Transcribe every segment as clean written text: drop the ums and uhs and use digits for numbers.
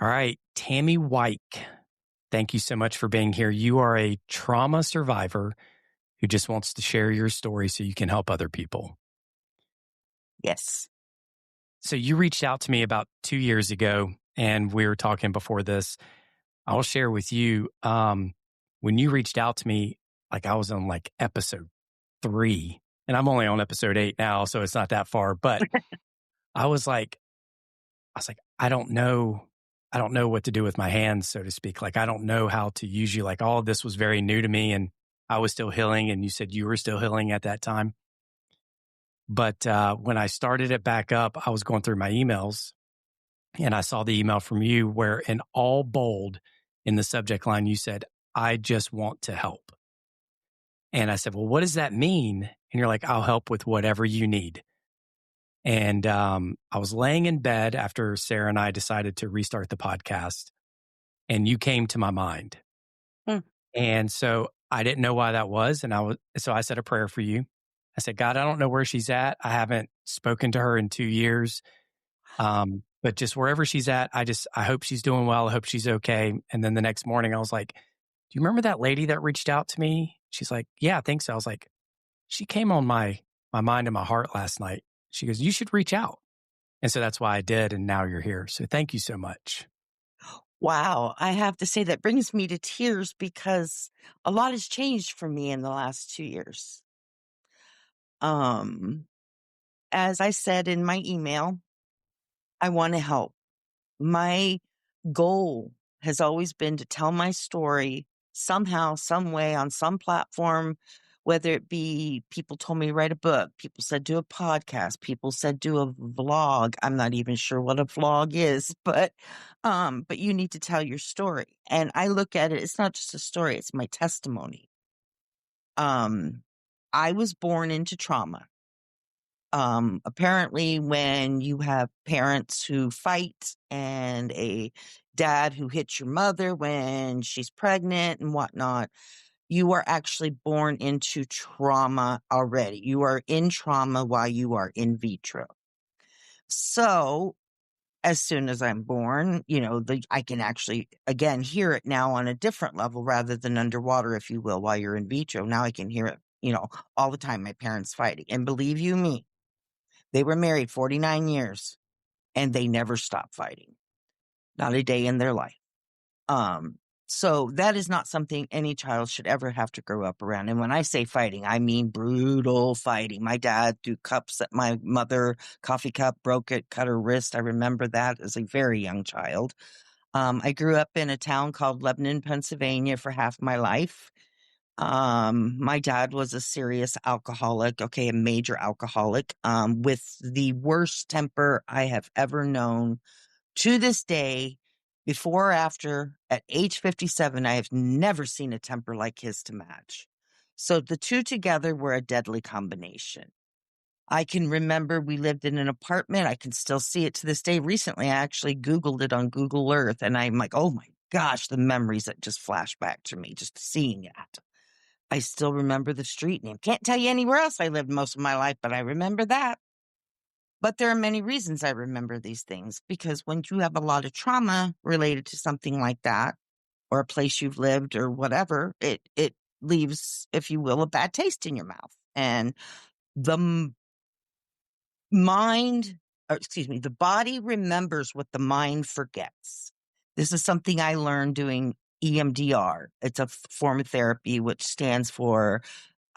All right, Tammy Wike, thank you so much for being here. You are a trauma survivor who just wants to share your story so you can help other people. Yes. So you reached out to me about 2 years ago, and we were talking before this. I'll share with you, when you reached out to me, like I was on like episode 3, and I'm only on episode 8 now, so it's not that far. But I was like, I don't know. I don't know what to do with my hands, so to speak. Like, I don't know how to use you. Like, all of this was very new to me, and I was still healing, and you said you were still healing at that time. But when I started it back up, I was going through my emails, and I saw the email from you where in all bold in the subject line, you said, "I just want to help." And I said, "Well, what does that mean?" And you're like, "I'll help with whatever you need." And I was laying in bed after Sarah and I decided to restart the podcast, and you came to my mind. Hmm. And so I didn't know why that was. So I said a prayer for you. I said, God, I don't know where she's at. I haven't spoken to her in 2 years. But just wherever she's at, I hope she's doing well. I hope she's okay. And then the next morning I was like, do you remember that lady that reached out to me? She's like, yeah, I think so. I was like, she came on my mind and my heart last night. She goes, you should reach out. And so that's why I did. And now you're here. So thank you so much. Wow. I have to say that brings me to tears because a lot has changed for me in the last 2 years. As I said in my email, I want to help. My goal has always been to tell my story somehow, some way, on some platform, whether it be people told me to write a book, people said do a podcast, people said do a vlog. I'm not even sure what a vlog is, but you need to tell your story. And I look at it, it's not just a story, it's my testimony. I was born into trauma. Apparently when you have parents who fight and a dad who hits your mother when she's pregnant and whatnot, you are actually born into trauma already. You are in trauma while you are in vitro. So as soon as I'm born, I can actually, again, hear it now on a different level rather than underwater, if you will, while you're in vitro. Now I can hear it, all the time, my parents fighting. And believe you me, they were married 49 years and they never stopped fighting. Not a day in their life. So that is not something any child should ever have to grow up around. And when I say fighting, I mean brutal fighting. My dad threw cups at my mother, coffee cup, broke it, cut her wrist. I remember that as a very young child. I grew up in a town called Lebanon, Pennsylvania for half my life. My dad was a serious alcoholic, a major alcoholic, with the worst temper I have ever known. To this day, before or after, at age 57, I have never seen a temper like his to match. So the two together were a deadly combination. I can remember we lived in an apartment. I can still see it to this day. Recently, I actually Googled it on Google Earth, and I'm like, oh my gosh, the memories that just flash back to me, just seeing it. I still remember the street name. Can't tell you anywhere else I lived most of my life, but I remember that. But there are many reasons I remember these things, because when you have a lot of trauma related to something like that, or a place you've lived or whatever, it leaves, if you will, a bad taste in your mouth. And the the body remembers what the mind forgets. This is something I learned doing EMDR. It's a form of therapy, which stands for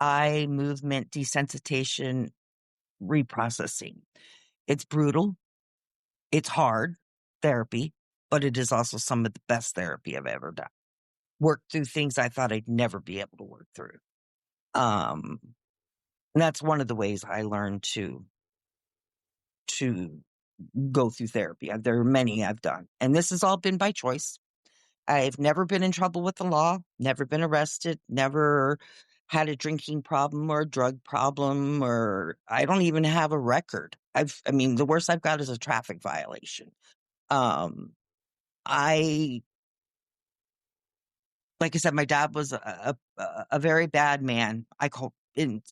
eye movement desensitization reprocessing. It's brutal. It's hard therapy, but it is also some of the best therapy I've ever done. Worked through things I thought I'd never be able to work through. And that's one of the ways I learned to go through therapy. There are many I've done, and this has all been by choice. I've never been in trouble with the law, never been arrested, never had a drinking problem or a drug problem, or I don't even have a record. The worst I've got is a traffic violation. I, like I said, my dad was a very bad man. In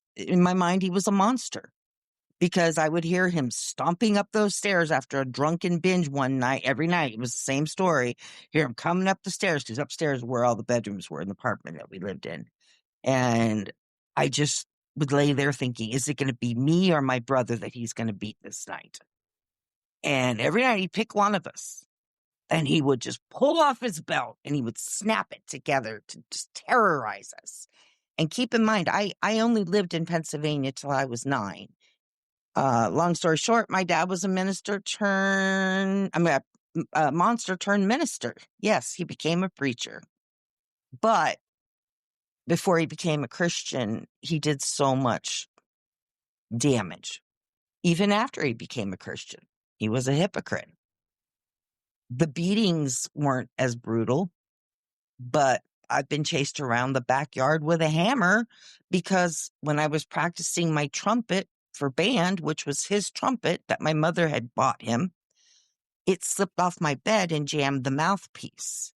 my mind, he was a monster. because I would hear him stomping up those stairs after a drunken binge one night. Every night, it was the same story. Hear him coming up the stairs, because upstairs were all the bedrooms were in the apartment that we lived in. And I just would lay there thinking, is it going to be me or my brother that he's going to beat this night? And every night he'd pick one of us, and he would just pull off his belt and he would snap it together to just terrorize us. And keep in mind, I only lived in Pennsylvania till I was 9. Long story short, my dad was a monster turned minister. Yes, he became a preacher. But before he became a Christian, he did so much damage. Even after he became a Christian, he was a hypocrite. The beatings weren't as brutal, but I've been chased around the backyard with a hammer because when I was practicing my trumpet for band, which was his trumpet that my mother had bought him, it slipped off my bed and jammed the mouthpiece.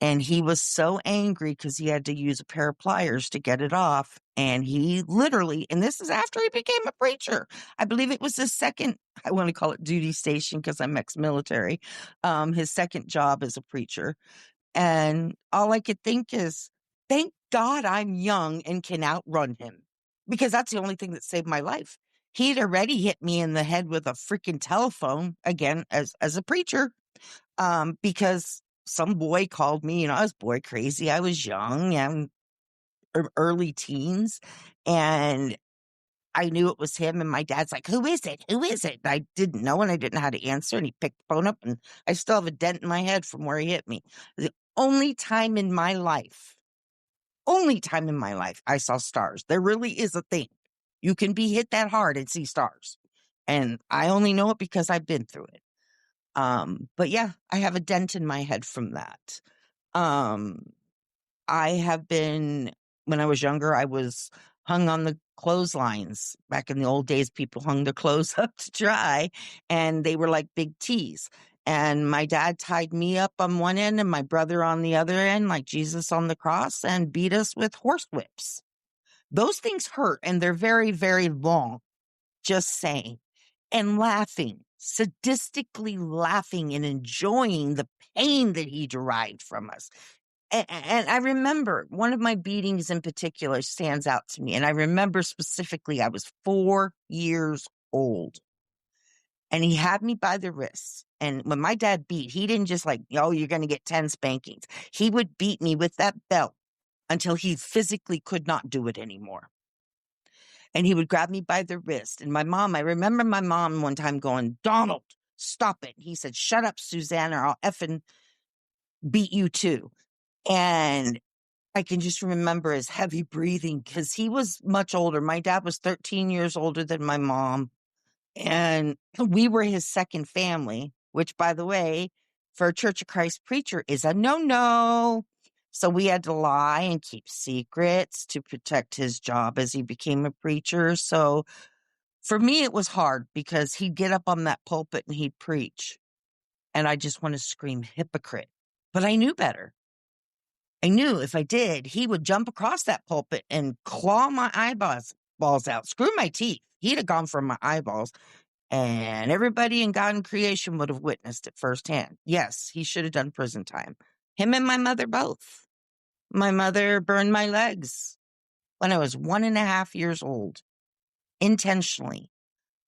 And he was so angry because he had to use a pair of pliers to get it off. And he literally, and this is after he became a preacher, I believe it was his second, I want to call it duty station because I'm ex-military, his second job as a preacher. And all I could think is, thank God I'm young and can outrun him, because that's the only thing that saved my life. He'd already hit me in the head with a freaking telephone again as a preacher, because some boy called me. I was boy crazy. I was young and early teens, and I knew it was him. And my dad's like, "Who is it? Who is it?" And I didn't know, and I didn't know how to answer. And he picked the phone up, and I still have a dent in my head from where he hit me. The only time in my life, I saw stars. There really is a thing. You can be hit that hard and see stars. And I only know it because I've been through it. But yeah, I have a dent in my head from that. I have been, when I was younger, I was hung on the clotheslines. Back in the old days, people hung their clothes up to dry, and they were like big tees. And my dad tied me up on one end and my brother on the other end, like Jesus on the cross, and beat us with horse whips. Those things hurt, and they're very, very long. Just saying. And laughing, sadistically laughing and enjoying the pain that he derived from us. And I remember one of my beatings in particular stands out to me. And I remember specifically, I was 4 years old, and he had me by the wrists. And when my dad beat, he didn't just like, "Oh, you're going to get 10 spankings." He would beat me with that belt until he physically could not do it anymore. And he would grab me by the wrist. And I remember my mom one time going, "Donald, stop it." He said, "Shut up, Suzanne, or I'll effing beat you too." And I can just remember his heavy breathing because he was much older. My dad was 13 years older than my mom. And we were his second family, which, by the way, for a Church of Christ preacher is a no-no. So we had to lie and keep secrets to protect his job as he became a preacher. So for me, it was hard because he'd get up on that pulpit and he'd preach. And I just want to scream hypocrite. But I knew better. I knew if I did, he would jump across that pulpit and claw my eyeballs out, screw my teeth. He'd have gone for my eyeballs, and everybody in God and creation would have witnessed it firsthand. Yes, he should have done prison time. Him and my mother both. My mother burned my legs when I was 1.5 years old, intentionally.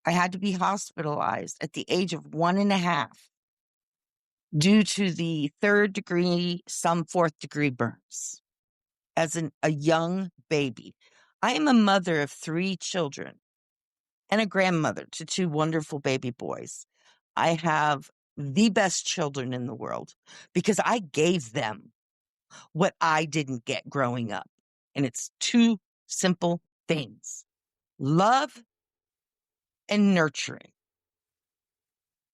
I had to be hospitalized at the age of 1.5 due to the 3rd degree, some 4th degree burns as a young baby. I am a mother of 3 children and a grandmother to 2 wonderful baby boys. I have the best children in the world because I gave them what I didn't get growing up. And it's 2 simple things: love and nurturing.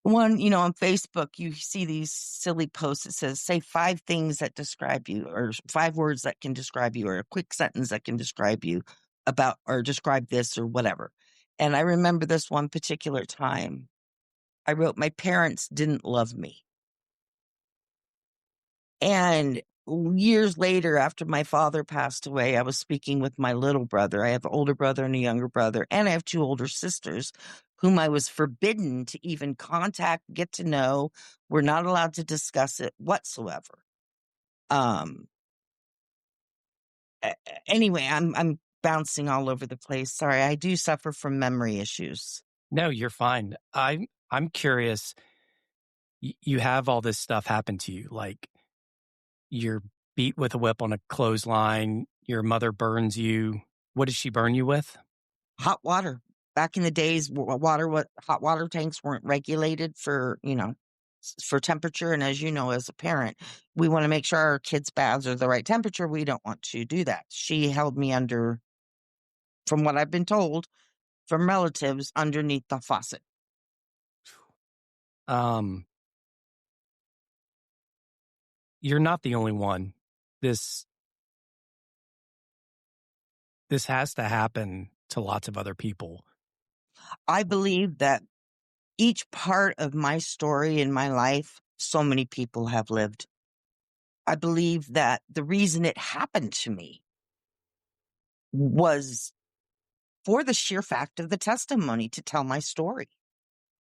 One, on Facebook, you see these silly posts that says, say 5 things that describe you, or 5 words that can describe you, or a quick sentence that can describe you about, or describe this or whatever. And I remember this one particular time I wrote, "My parents didn't love me." And years later, after my father passed away, I was speaking with my little brother. I have an older brother and a younger brother, and I have two older sisters whom I was forbidden to even contact, get to know. We're not allowed to discuss it whatsoever. Um, anyway, I'm bouncing all over the place. Sorry, I do suffer from memory issues. No, you're fine. I'm curious. You have all this stuff happen to you, like you're beat with a whip on a clothesline. Your mother burns you. What did she burn you with? Hot water. Back in the days, what hot water tanks weren't regulated for, for temperature. And as you know, as a parent, we want to make sure our kids' baths are the right temperature. We don't want to do that. She held me under, from what I've been told from relatives, underneath the faucet. Um, you're not the only one. This this has to happen to lots of other people. I believe that each part of my story in my life, so many people have lived. I believe that the reason it happened to me was for the sheer fact of the testimony to tell my story.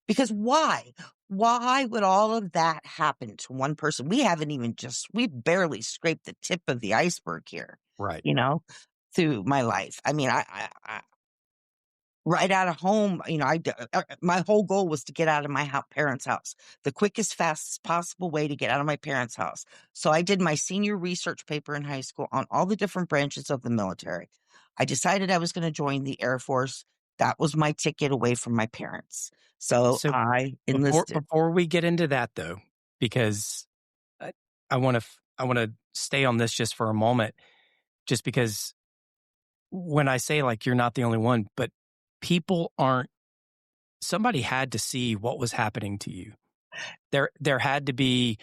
Because why? Why would all of that happen to one person? We barely scraped the tip of the iceberg here, Right. you know, through my life. I mean, right out of home, my whole goal was to get out of my parents' house, the quickest, fastest possible way to get out of my parents' house. So I did my senior research paper in high school on all the different branches of the military. I decided I was going to join the Air Force. That was my ticket away from my parents. So So I before enlisted. before we get into that though, because I, I want to stay on this just for a moment, just because when I say like you're not the only one, but people aren't. Somebody had to see what was happening to you. There had to be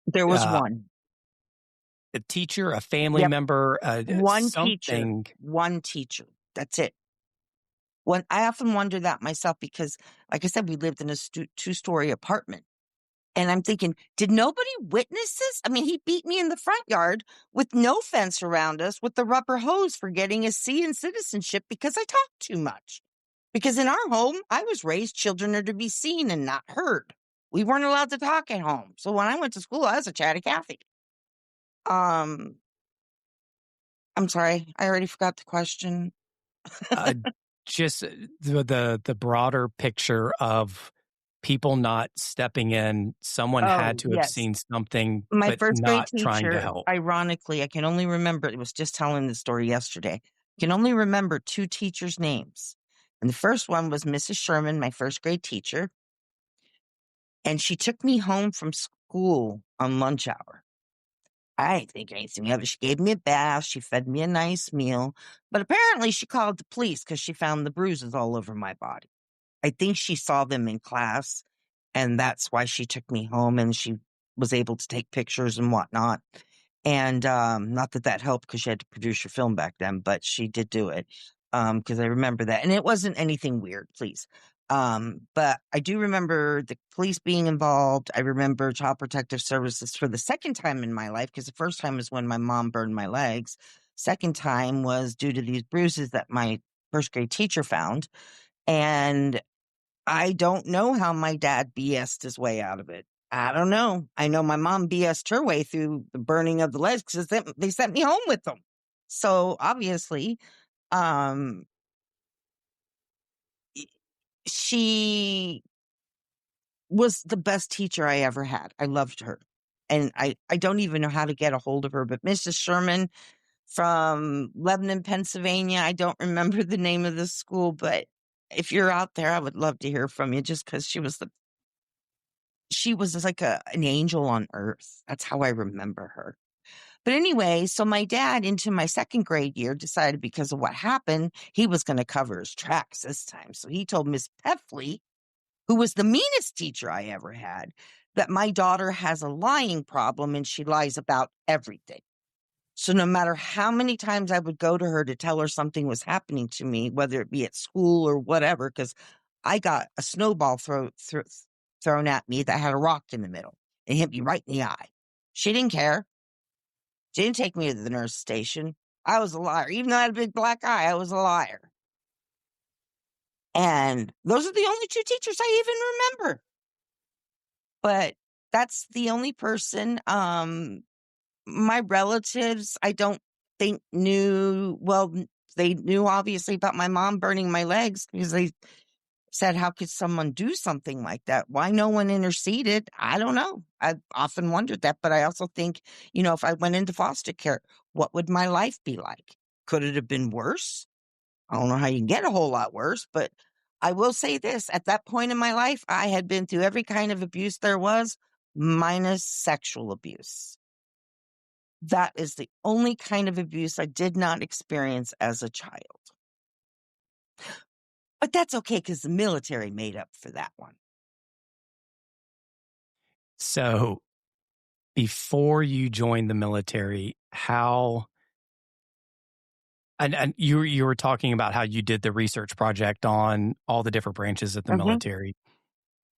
There was uh, one. a teacher, a family Yep. member, One teacher. something. One teacher. That's it. When I often wonder that myself because, like I said, we lived in a two-story apartment. And I'm thinking, did nobody witness this? I mean, he beat me in the front yard with no fence around us with the rubber hose for getting a C in citizenship because I talked too much. Because in our home, I was raised children are to be seen and not heard. We weren't allowed to talk at home. So when I went to school, I was a chatty Cathy. Um, I'm sorry, I already forgot the question. Uh, just the broader picture of people not stepping in. Someone had Oh, to have yes. seen something, My but first grade not trying to teacher, help. ironically, I can only remember, it was just telling the story yesterday. I can only remember two teachers' names. And the first one was Mrs. Sherman, my first grade teacher. And she took me home from school on lunch hour. I didn't think anything of it. She gave me a bath. She fed me a nice meal. But apparently she called the police because she found the bruises all over my body. I think she saw them in class. And that's why she took me home and she was able to take pictures and whatnot. And not that that helped because she had to produce your film back then, but she did do it because I remember that. And it wasn't anything weird, please. But I do remember the police being involved. I remember Child Protective Services for the second time in my life because the first time was when my mom burned my legs. Second time was due to these bruises that my first grade teacher found. And I don't know how my dad BS'd his way out of it. I don't know. I know my mom BS'd her way through the burning of the legs because they sent me home with them. So obviously, um, she was the best teacher I ever had. I loved her. And I don't even know how to get a hold of her, but Mrs. Sherman from Lebanon, Pennsylvania, I don't remember the name of the school, but if you're out there, I would love to hear from you just because she was just like an angel on earth. That's how I remember her. But anyway, so my dad into my second grade year decided because of what happened, he was going to cover his tracks this time. So he told Miss Peffley, who was the meanest teacher I ever had, that my daughter has a lying problem and she lies about everything. So no matter how many times I would go to her to tell her something was happening to me, whether it be at school or whatever, because I got a snowball thrown at me that had a rock in the middle and hit me right in the eye. She didn't care. She didn't take me to the nurse station. I was a liar. Even though I had a big black eye, I was a liar. And those are the only two teachers I even remember. But that's the only person. My relatives, I don't think knew, well, they knew obviously about my mom burning my legs because they said, how could someone do something like that? Why no one interceded? I don't know. I've often wondered that, but I also think, if I went into foster care, what would my life be like? Could it have been worse? I don't know how you can get a whole lot worse, but I will say this. At that point in my life, I had been through every kind of abuse there was, minus sexual abuse. That is the only kind of abuse I did not experience as a child. But that's okay because the military made up for that one. So before you joined the military, how and you were talking about how you did the research project on all the different branches of the Mhm. military,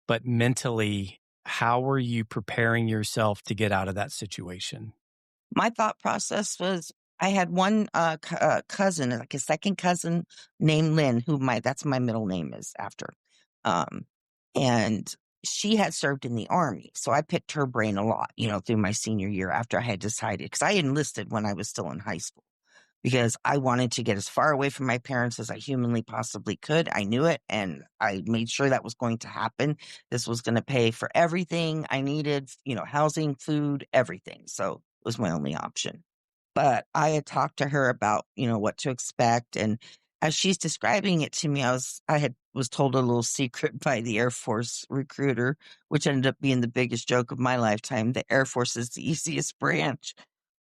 but mentally, how were you preparing yourself to get out of that situation? My thought process was I had one cousin, like a second cousin named Lynn, that's my middle name is after. Um, and she had served in the army. So I picked her brain a lot, through my senior year after I had decided, because I enlisted when I was still in high school because I wanted to get as far away from my parents as I humanly possibly could. I knew it, and I made sure that was going to happen. This was going to pay for everything I needed, housing, food, everything. So it was my only option. But I had talked to her about, what to expect. And as she's describing it to me, was told a little secret by the Air Force recruiter, which ended up being the biggest joke of my lifetime. The Air Force is the easiest branch.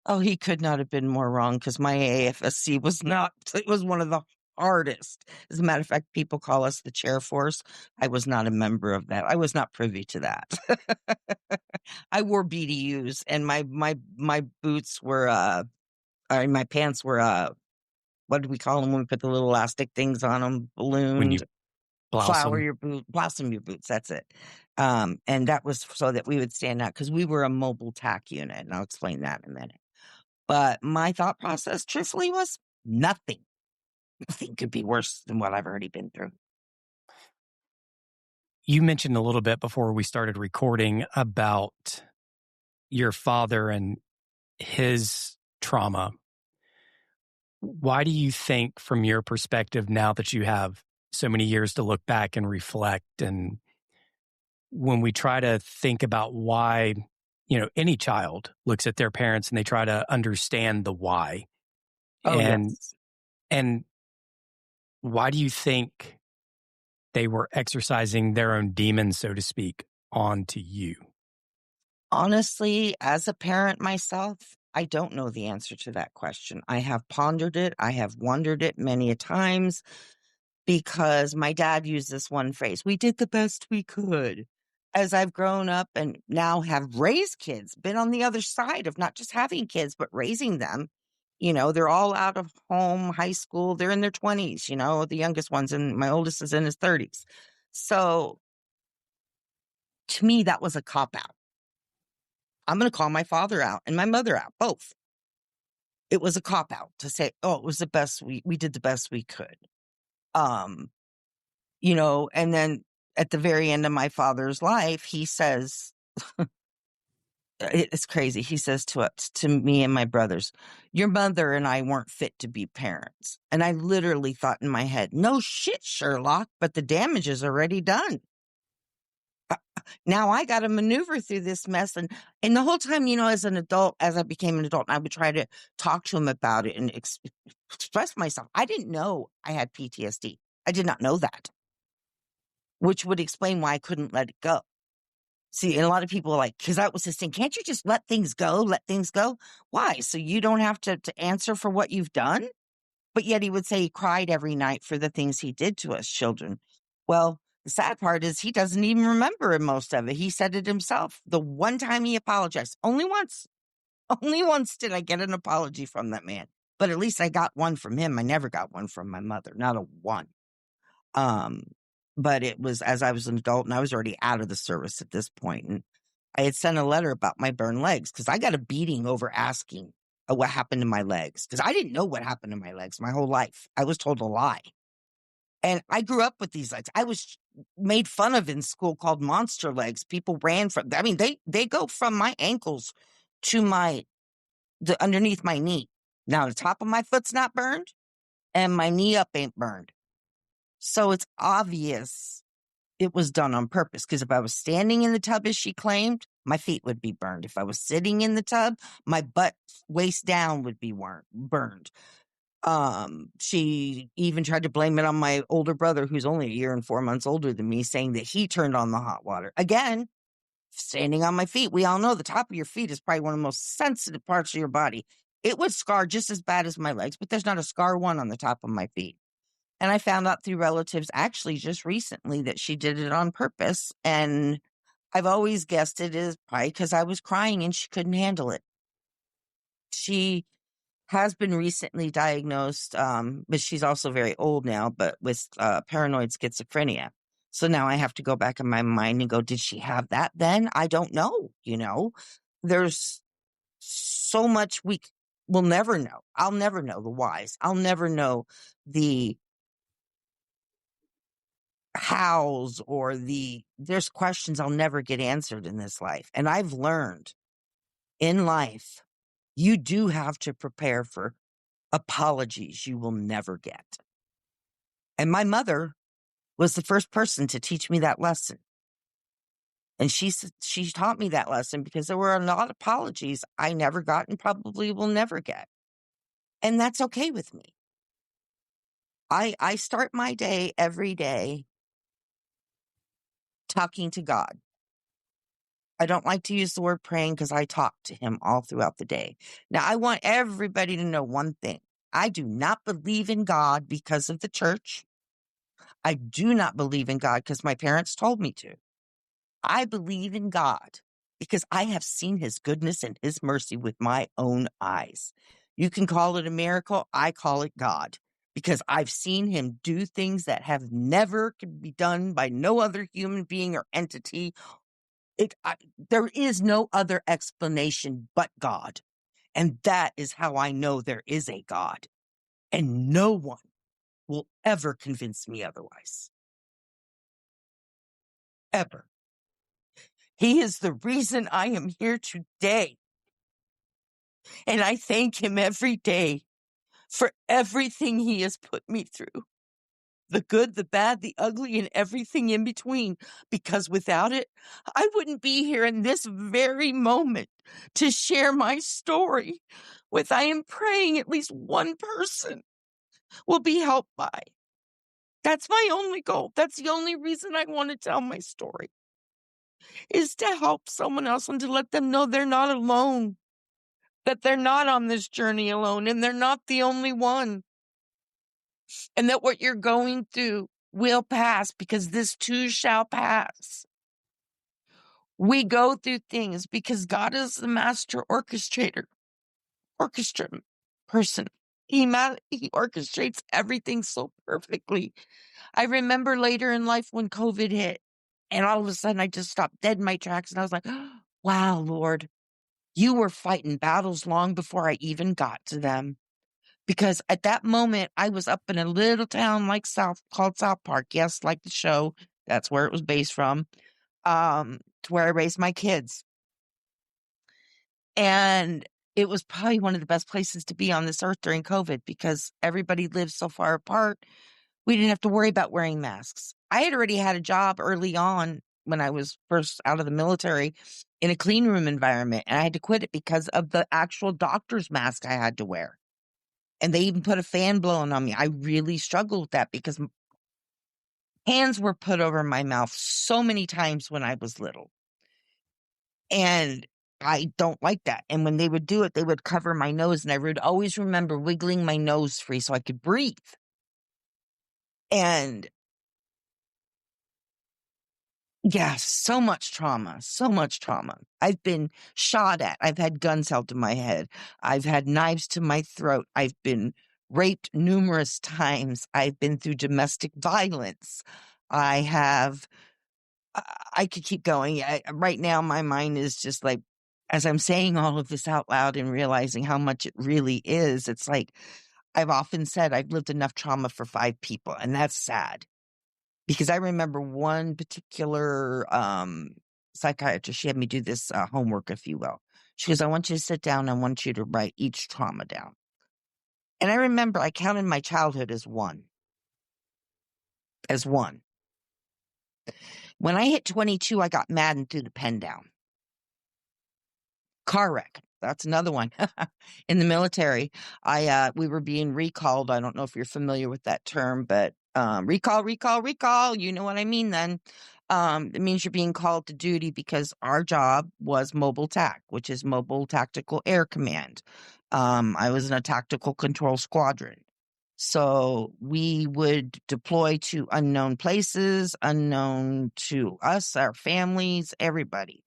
Oh, he could not have been more wrong because my AFSC was not, it was one of the hardest. As a matter of fact, people call us the chair force. I was not a member of that. I was not privy to that. I wore BDUs and my boots were, my pants were, what did we call them when we put the little elastic things on them? When you Ballooned, blouse them? blossom your boots. That's it. And that was so that we would stand out because we were a mobile TAC unit. And I'll explain that in a minute. But my thought process, truthfully, was nothing. Nothing could be worse than what I've already been through. You mentioned a little bit before we started recording about your father and his trauma. Why do you think, from your perspective, now that you have so many years to look back and reflect, and when we try to think about why, any child looks at their parents and they try to understand the why, Oh, and yes. and why do you think they were exercising their own demons, so to speak, onto you? Honestly, as a parent myself, I don't know the answer to that question. I have pondered it. I have wondered it many a times because my dad used this one phrase, we did the best we could. As I've grown up and now have raised kids, been on the other side of not just having kids, but raising them, they're all out of home, high school, they're in their 20s, the youngest ones, and my oldest is in his 30s. So to me, that was a cop out. I'm going to call my father out and my mother out, both. It was a cop out to say, oh, it was the best we did the best we could. Um, and then at the very end of my father's life, he says, it's crazy. He says to me and my brothers, your mother and I weren't fit to be parents. And I literally thought in my head, no shit, Sherlock, but the damage is already done. Now I got to maneuver through this mess. And the whole time, as an adult, as I became an adult, I would try to talk to him about it and express myself. I didn't know I had PTSD. I did not know that, which would explain why I couldn't let it go. See, and a lot of people are like, because that was his thing. Can't you just let things go? Let things go? Why? So you don't have to answer for what you've done? But yet he would say he cried every night for the things he did to us children. Well, the sad part is he doesn't even remember most of it. He said it himself. The one time he apologized, only once did I get an apology from that man. But at least I got one from him. I never got one from my mother, not a one. Um, but it was as I was an adult and I was already out of the service at this point. And I had sent a letter about my burned legs because I got a beating over asking what happened to my legs, because I didn't know what happened to my legs my whole life. I was told a lie. And I grew up with these legs. I was made fun of in school, called monster legs. People ran from, I mean, they go from my ankles to the underneath my knee. Now the top of my foot's not burned and my knee up ain't burned. So it's obvious it was done on purpose, because if I was standing in the tub as she claimed, my feet would be burned. If I was sitting in the tub, my butt waist down would be burned. She even tried to blame it on my older brother, who's only a year and 4 months older than me, saying that he turned on the hot water. Again, standing on my feet. We all know the top of your feet is probably one of the most sensitive parts of your body. It would scar just as bad as my legs, but there's not a scar one on the top of my feet. And I found out through relatives actually just recently that she did it on purpose. And I've always guessed it is probably because I was crying and she couldn't handle it. She has been recently diagnosed, but she's also very old now, but with paranoid schizophrenia. So now I have to go back in my mind and go, did she have that then? I don't know. There's so much we'll never know. I'll never know the whys. I'll never know the hows or there's questions I'll never get answered in this life. And I've learned in life, you do have to prepare for apologies you will never get. And my mother was the first person to teach me that lesson. And she taught me that lesson because there were a lot of apologies I never got and probably will never get. And that's okay with me. I start my day every day talking to God. I don't like to use the word praying because I talk to him all throughout the day. Now, I want everybody to know one thing. I do not believe in God because of the church. I do not believe in God because my parents told me to. I believe in God because I have seen his goodness and his mercy with my own eyes. You can call it a miracle. I call it God because I've seen him do things that have never could be done by no other human being or entity. There is no other explanation but God. And that is how I know there is a God. And no one will ever convince me otherwise. Ever. He is the reason I am here today. And I thank him every day for everything he has put me through. The good, the bad, the ugly, and everything in between. Because without it, I wouldn't be here in this very moment to share my story with, I am praying, at least one person will be helped by. That's my only goal. That's the only reason I want to tell my story, is to help someone else and to let them know they're not alone, that they're not on this journey alone, and they're not the only one. And that what you're going through will pass, because this too shall pass. We go through things because God is the master orchestra person. He orchestrates everything so perfectly. I remember later in life when COVID hit, and all of a sudden I just stopped dead in my tracks, and I was like, wow, Lord, you were fighting battles long before I even got to them. Because at that moment, I was up in a little town called South Park. Yes, like the show. That's where it was based from. To where I raised my kids. And it was probably one of the best places to be on this earth during COVID because everybody lived so far apart. We didn't have to worry about wearing masks. I had already had a job early on when I was first out of the military in a clean room environment, and I had to quit it because of the actual doctor's mask I had to wear. And they even put a fan blowing on me. I really struggled with that because hands were put over my mouth so many times when I was little. And I don't like that. And when they would do it, they would cover my nose. And I would always remember wiggling my nose free so I could breathe. And yeah, so much trauma. I've been shot at. I've had guns held to my head. I've had knives to my throat. I've been raped numerous times. I've been through domestic violence. I could keep going. Right now, my mind is just like, as I'm saying all of this out loud and realizing how much it really is, it's like I've often said I've lived enough trauma for 5 people, and that's sad. Because I remember one particular psychiatrist, she had me do this homework, if you will. She goes, I want you to sit down. I want you to write each trauma down. And I remember I counted my childhood as one. As one. When I hit 22, I got mad and threw the pen down. Car wreck. That's another one. In the military, we were being recalled. I don't know if you're familiar with that term, but recall, recall, recall. You know what I mean then. It means you're being called to duty because our job was mobile TAC, which is Mobile Tactical Air Command. I was in a tactical control squadron. So we would deploy to unknown places, unknown to us, our families, everybody.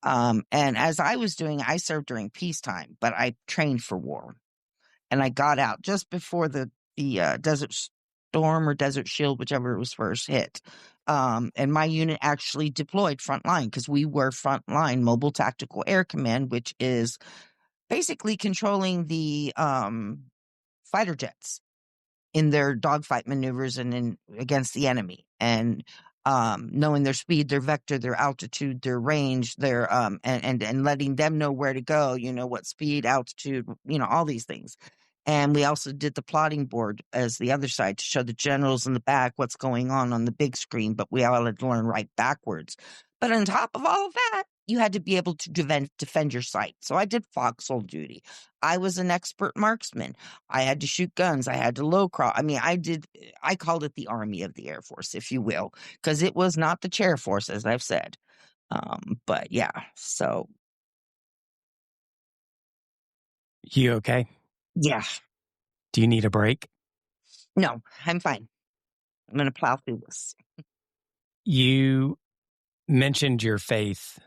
And as I was doing, I served during peacetime, but I trained for war. And I got out just before the Desert Storm or Desert Shield, whichever it was first hit. And my unit actually deployed frontline because we were frontline Mobile Tactical Air Command, which is basically controlling the fighter jets in their dogfight maneuvers and in against the enemy, and knowing their speed, their vector, their altitude, their range, their and letting them know where to go, what speed, altitude, all these things. And we also did the plotting board as the other side to show the generals in the back what's going on the big screen, but we all had to learn right backwards. But on top of all of that, you had to be able to defend your site. So I did foxhole duty. I was an expert marksman. I had to shoot guns. I had to low crawl. I mean, I called it the Army of the Air Force, if you will, because it was not the chair force, as I've said. But yeah, so. You okay? Yeah, Do you need a break? no, I'm fine. I'm going to plow through this. You mentioned your faith.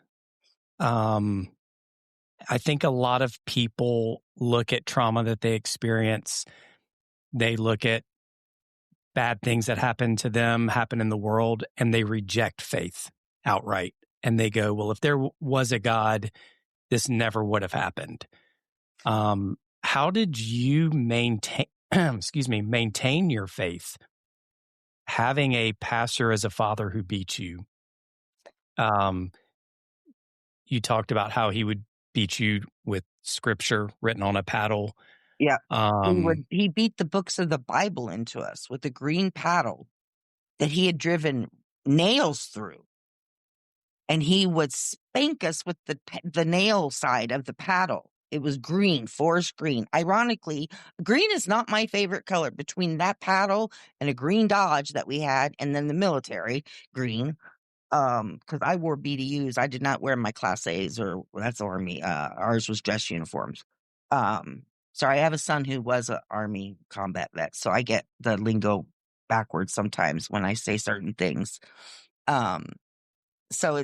I think a lot of people look at trauma that they experience. They look at bad things that happen to them, happen in the world, and they reject faith outright. And they go, well, if there was a God, this never would have happened. How did you maintain your faith, having a pastor as a father who beat you? You talked about how he would beat you with scripture written on a paddle. Yeah. He beat the books of the Bible into us with a green paddle that he had driven nails through. And he would spank us with the nail side of the paddle. It was green, forest green. Ironically, green is not my favorite color. Between that paddle and a green Dodge that we had, and then the military green, because I wore BDUs. I did not wear my Class A's, or that's Army. Ours was dress uniforms. Sorry, I have a son who was an Army combat vet, so I get the lingo backwards sometimes when I say certain things. So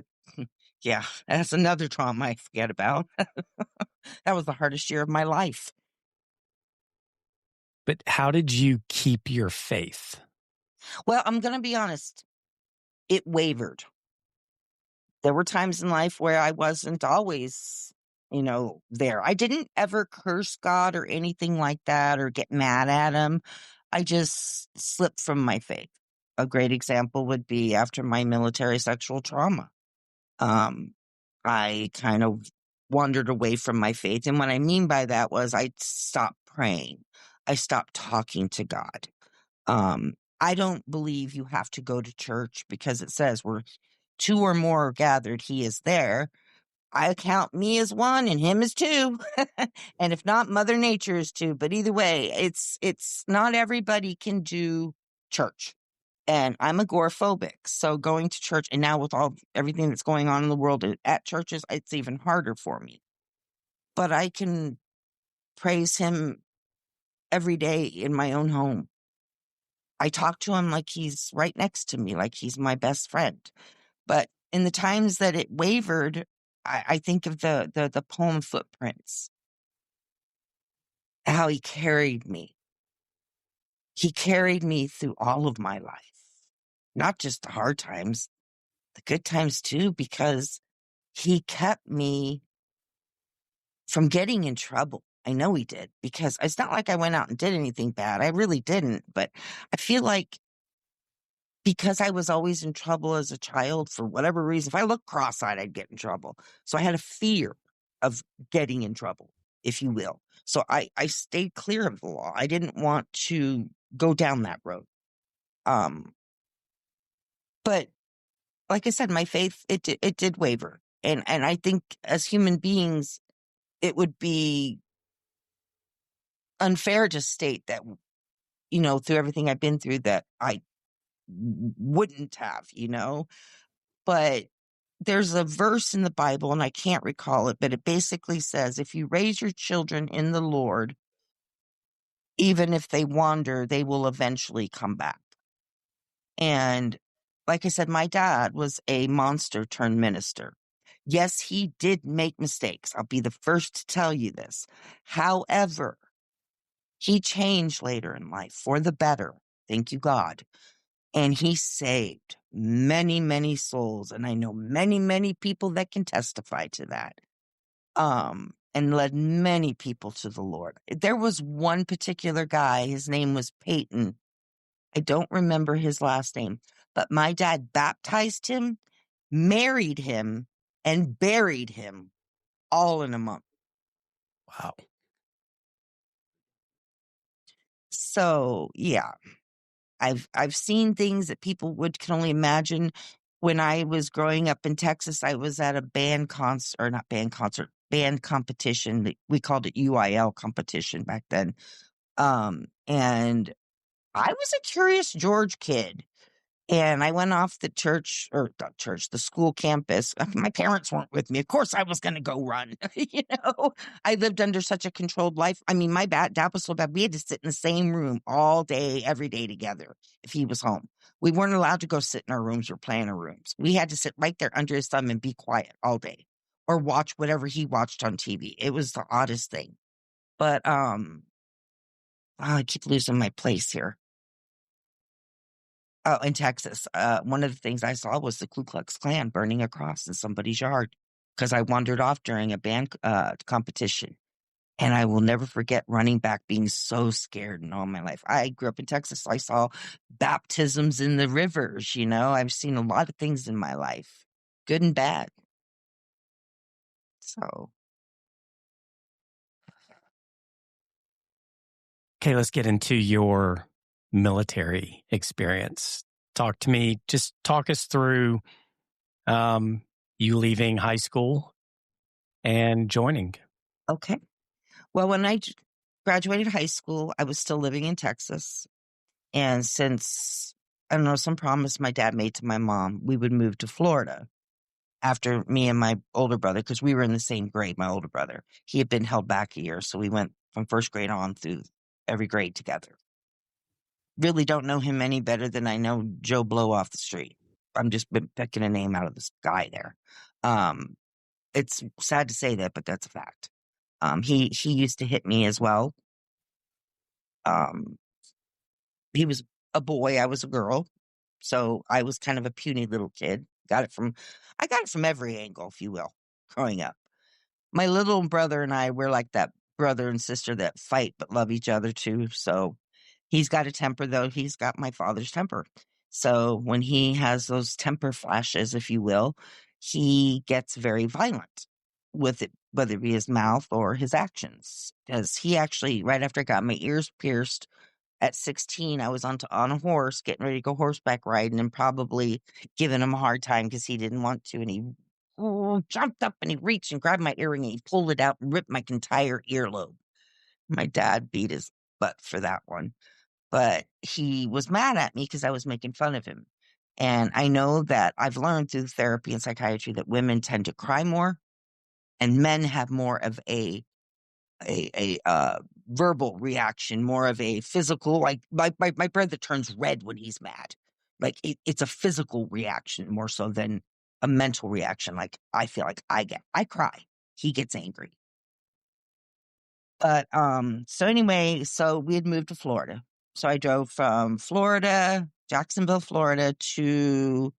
yeah, that's another trauma I forget about. That was the hardest year of my life. But how did you keep your faith? Well, I'm going to be honest. It wavered. There were times in life where I wasn't always, there. I didn't ever curse God or anything like that or get mad at him. I just slipped from my faith. A great example would be after my military sexual trauma. I kind of wandered away from my faith. And what I mean by that was I stopped praying. I stopped talking to God. I don't believe you have to go to church because it says where 2 or more are gathered, he is there. I count me as 1 and him as 2. And if not, Mother Nature is 2. But either way, it's not everybody can do church. And I'm agoraphobic. So going to church, and now with everything that's going on in the world at churches, it's even harder for me. But I can praise him every day in my own home. I talk to him like he's right next to me, like he's my best friend. But in the times that it wavered, I think of the poem Footprints, how he carried me. He carried me through all of my life, not just the hard times, the good times too, because he kept me from getting in trouble. I know he did, because it's not like I went out and did anything bad. I really didn't. But I feel like because I was always in trouble as a child for whatever reason, if I looked cross-eyed, I'd get in trouble. So I had a fear of getting in trouble, if you will. So I stayed clear of the law. I didn't want to go down that road. But like I said, my faith, it did waver. And I think as human beings, it would be unfair to state that, through everything I've been through, that I wouldn't have, but there's a verse in the Bible, and I can't recall it, but it basically says, if you raise your children in the Lord, even if they wander, they will eventually come back. And like I said, my dad was a monster turned minister. Yes, he did make mistakes. I'll be the first to tell you this. However, he changed later in life for the better. Thank you, God. And he saved many, many souls. And I know many, many people that can testify to that. And led many people to the Lord. There was one particular guy, his name was Peyton. I don't remember his last name, but my dad baptized him, married him, and buried him all in a month. Wow. So yeah, I've seen things that people can only imagine. When I was growing up in Texas, I was at a band competition. We called it UIL competition back then. And I was a curious George kid. And I went off the the school campus. My parents weren't with me. Of course, I was going to go run. I lived under such a controlled life. I mean, my dad was so bad. We had to sit in the same room all day, every day together if he was home. We weren't allowed to go sit in our rooms or play in our rooms. We had to sit right there under his thumb and be quiet all day or watch whatever he watched on TV. It was the oddest thing. But I keep losing my place here. Oh, in Texas, one of the things I saw was the Ku Klux Klan burning a cross in somebody's yard because I wandered off during a band competition. And I will never forget running back, being so scared in all my life. I grew up in Texas. So I saw baptisms in the rivers. I've seen a lot of things in my life, good and bad. So, Okay, let's get into your military experience. Talk to me, just talk us through you leaving high school and joining. okay. Well, when I graduated high school, I was still living in Texas. And since, I don't know, some promise my dad made to my mom, we would move to Florida after me and my older brother, because we were in the same grade, my older brother. He had been held back a year, so we went from first grade on through every grade together. Really don't know him any better than I know Joe Blow off the street. I'm just been picking a name out of the sky there. It's sad to say that, but that's a fact. He used to hit me as well. He was a boy, I was a girl. So I was kind of a puny little kid. I got it from every angle, if you will, growing up. My little brother and I, we're like that brother and sister that fight but love each other too. So he's got a temper, though. He's got my father's temper. So when he has those temper flashes, if you will, he gets very violent with it, whether it be his mouth or his actions. Because he actually, right after I got my ears pierced, at 16, I was on a horse, getting ready to go horseback riding, and probably giving him a hard time because he didn't want to. And he jumped up and he reached and grabbed my earring and he pulled it out and ripped my entire earlobe. My dad beat his butt for that one. But he was mad at me because I was making fun of him. And I know that I've learned through therapy and psychiatry that women tend to cry more and men have more of a verbal reaction, more of a physical, like my brother turns red when he's mad. Like it's a physical reaction more so than a mental reaction. Like I feel like I cry. He gets angry. But so anyway, so we had moved to Florida. So I drove from Florida, Jacksonville, Florida to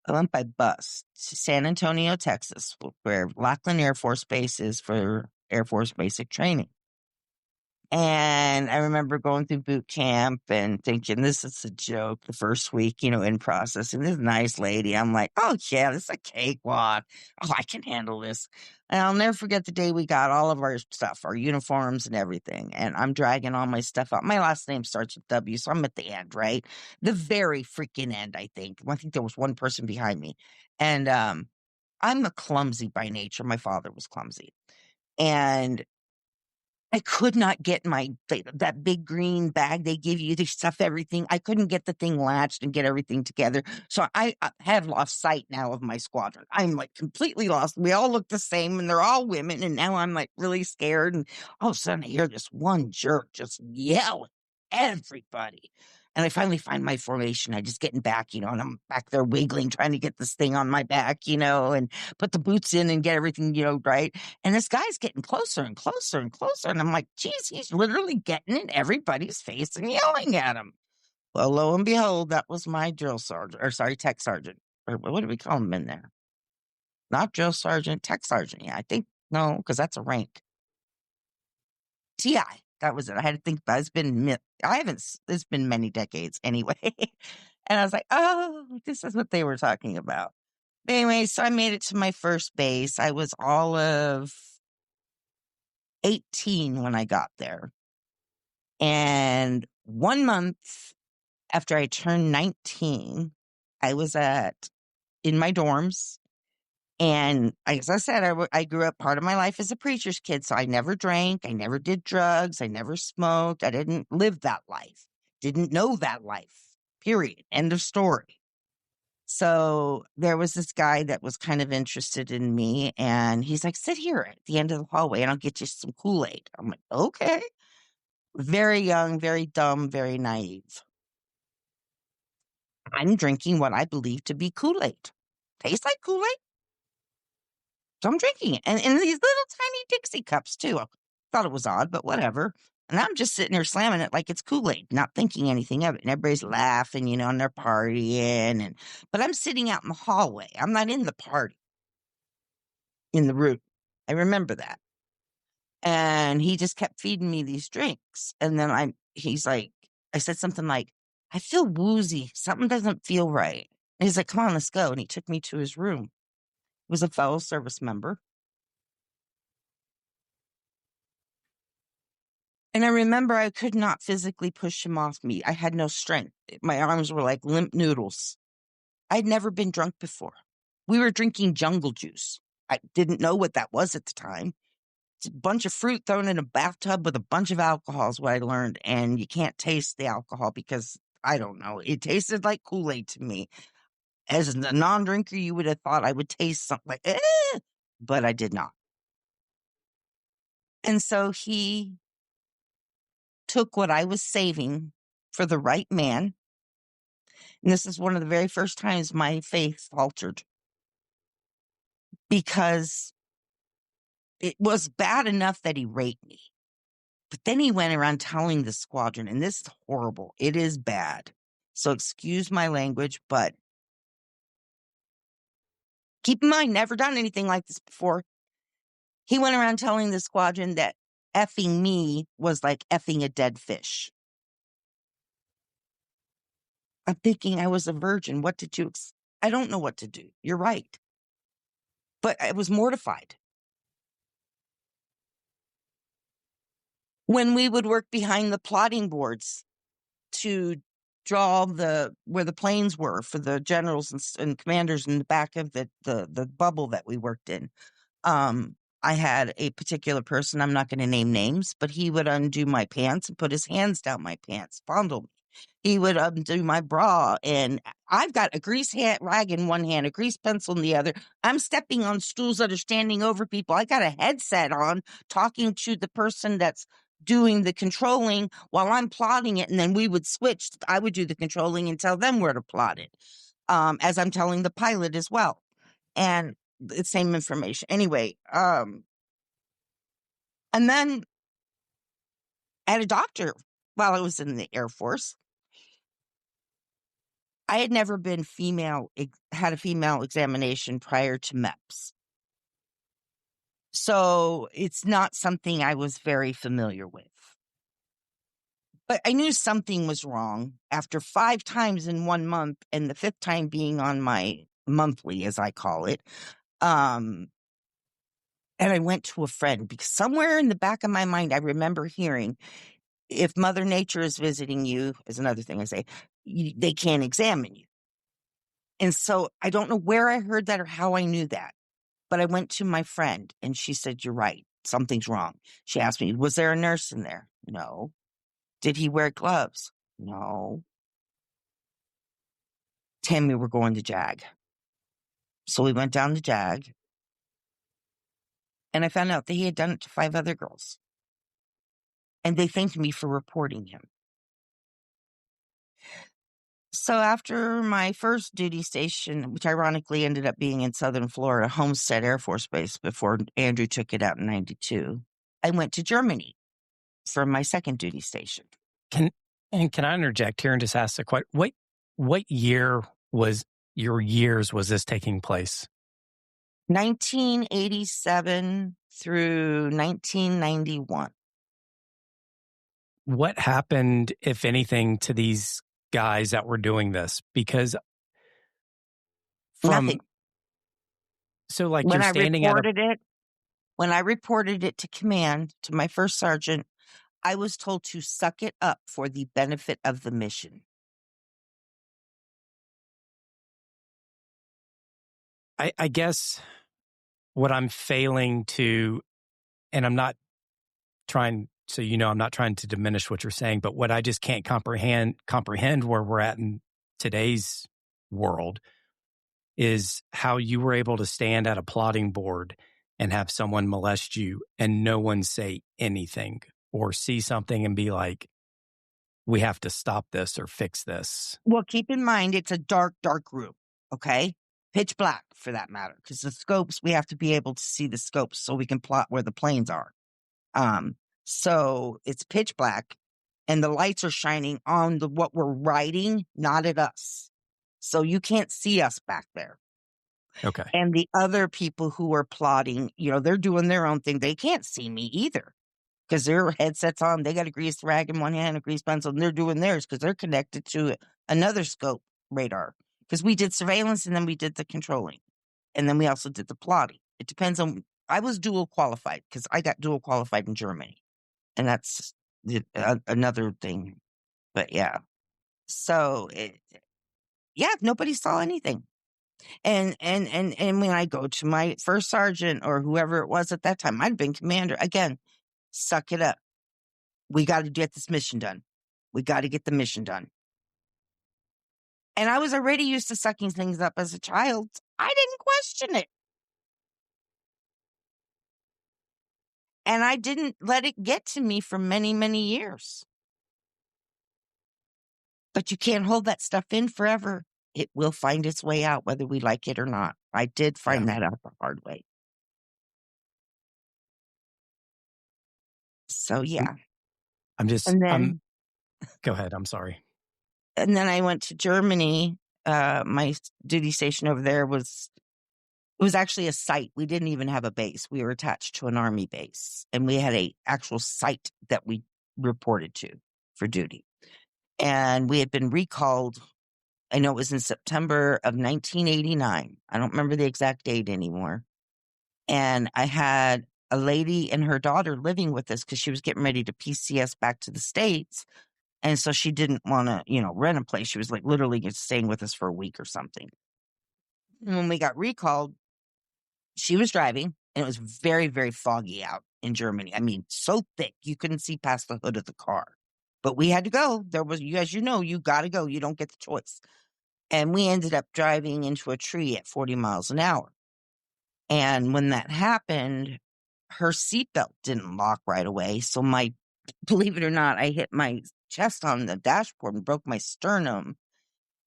I went by bus to San Antonio, Texas, where Lackland Air Force Base is for Air Force basic training. And I remember going through boot camp and thinking, this is a joke the first week, in process. And this nice lady, I'm like, oh, yeah, this is a cakewalk. Oh, I can handle this. And I'll never forget the day we got all of our stuff, our uniforms and everything. And I'm dragging all my stuff out. My last name starts with W, so I'm at the end, right? The very freaking end, I think. I think there was one person behind me. And I'm a clumsy by nature. My father was clumsy. And I could not get that big green bag they give you to stuff everything. I couldn't get the thing latched and get everything together. So I have lost sight now of my squadron. I'm like completely lost. We all look the same and they're all women. And now I'm like really scared. And all of a sudden I hear this one jerk just yell at everybody. And I finally find my formation. I just getting back, and I'm back there wiggling, trying to get this thing on my back, and put the boots in and get everything, right. And this guy's getting closer and closer and closer. And I'm like, geez, he's literally getting in everybody's face and yelling at him. Well, lo and behold, that was my drill sergeant, tech sergeant. Or what do we call him in there? Not drill sergeant, tech sergeant. Yeah, I think, no, because that's a rank. TI. That was it. I had to think about it. It's been many decades anyway. And I was like, oh, this is what they were talking about. But anyway, so I made it to my first base. I was all of 18 when I got there. And 1 month after I turned 19, I was in my dorms. And as I said, I grew up part of my life as a preacher's kid. So I never drank. I never did drugs. I never smoked. I didn't live that life. Didn't know that life, period. End of story. So there was this guy that was kind of interested in me. And he's like, sit here at the end of the hallway and I'll get you some Kool-Aid. I'm like, okay. Very young, very dumb, very naive. I'm drinking what I believe to be Kool-Aid. Tastes like Kool-Aid. So I'm drinking it. And in these little tiny Dixie cups, too. I thought it was odd, but whatever. And I'm just sitting there slamming it like it's Kool-Aid, not thinking anything of it. And everybody's laughing, and they're partying. But I'm sitting out in the hallway. I'm not in the party, in the room. I remember that. And he just kept feeding me these drinks. And then he's like, I said something like, I feel woozy. Something doesn't feel right. And he's like, come on, let's go. And he took me to his room. He was a fellow service member. And I remember I could not physically push him off me. I had no strength. My arms were like limp noodles. I'd never been drunk before. We were drinking jungle juice. I didn't know what that was at the time. It's a bunch of fruit thrown in a bathtub with a bunch of alcohol is what I learned. And you can't taste the alcohol because, I don't know, it tasted like Kool-Aid to me. As a non-drinker, you would have thought I would taste something like, but I did not. And so he took what I was saving for the right man. And this is one of the very first times my faith faltered because it was bad enough that he raped me. But then he went around telling the squadron, and this is horrible. It is bad. So excuse my language, but keep in mind, never done anything like this before. He went around telling the squadron that effing me was like effing a dead fish. I'm thinking I was a virgin. What did you... I don't know what to do. You're right. But I was mortified. When we would work behind the plotting boards to draw where the planes were for the generals and commanders in the back of the bubble that we worked in, I had a particular person, I'm not going to name names, but he would undo my pants and put his hands down my pants, fondle me. He would undo my bra, and I've got a grease rag in one hand, a grease pencil in the other. I'm stepping on stools that are standing over people. I got a headset on, talking to the person that's doing the controlling while I'm plotting it, and then we would switch. I would do the controlling and tell them where to plot it, as I'm telling the pilot as well. And the same information. Anyway, and then I had a doctor while I was in the Air Force. I had never been had a female examination prior to MEPS. So it's not something I was very familiar with. But I knew something was wrong after 5 times in 1 month, and the 5th time being on my monthly, as I call it. And I went to a friend because somewhere in the back of my mind, I remember hearing, if Mother Nature is visiting you, is another thing I say, they can't examine you. And so I don't know where I heard that or how I knew that, but I went to my friend and she said, "You're right. Something's wrong." She asked me, "Was there a nurse in there?" No. "Did he wear gloves?" No. "Tammy, we're going to JAG." So we went down to JAG and I found out that he had done it to 5 other girls. And they thanked me for reporting him. So after my first duty station, which ironically ended up being in Southern Florida, Homestead Air Force Base, before Andrew took it out in 92, I went to Germany for my second duty station. Can I interject here and just ask a question? What year was this taking place? 1987 through 1991. What happened, if anything, to these guys that were doing this? Because Nothing. so like When you're I standing at a when I reported it to command, to my first sergeant, I was told to suck it up for the benefit of the mission. I guess what I'm failing to, and I'm not trying, so I'm not trying to diminish what you're saying, but what I just can't comprehend where we're at in today's world is how you were able to stand at a plotting board and have someone molest you and no one say anything or see something and be like, "We have to stop this or fix this." Well, keep in mind, it's a dark, dark room, okay? Pitch black, for that matter, because the scopes, we have to be able to see the scopes so we can plot where the planes are. So it's pitch black, and the lights are shining on what we're writing, not at us. So you can't see us back there. Okay. And the other people who are plotting, they're doing their own thing. They can't see me either because their headsets on. They got a grease rag in one hand, a grease pencil, and they're doing theirs because they're connected to another scope radar. Because we did surveillance and then we did the controlling. And then we also did the plotting. It depends on, I was dual qualified because I got dual qualified in Germany. And that's another thing. But yeah. So, nobody saw anything. And when I go to my first sergeant or whoever it was at that time, I'd been commander. Again, suck it up. We got to get this mission done. We got to get the mission done. And I was already used to sucking things up as a child. I didn't question it. And I didn't let it get to me for many, many years. But you can't hold that stuff in forever. It will find its way out, whether we like it or not. I did find that out the hard way. So, yeah. Go ahead. I'm sorry. And then I went to Germany. My duty station over there was actually a site. We didn't even have a base. We were attached to an army base, and we had a actual site that we reported to for duty. And we had been recalled. I know it was in September of 1989. I don't remember the exact date anymore. And I had a lady and her daughter living with us because she was getting ready to PCS back to the States. And so she didn't want to, rent a place. She was like literally just staying with us for a week or something. And when we got recalled, she was driving and it was very, very foggy out in Germany. I mean, so thick you couldn't see past the hood of the car. But we had to go. There was, as you know, you got to go. You don't get the choice. And we ended up driving into a tree at 40 miles an hour. And when that happened, her seatbelt didn't lock right away. So believe it or not, I hit my chest on the dashboard and broke my sternum.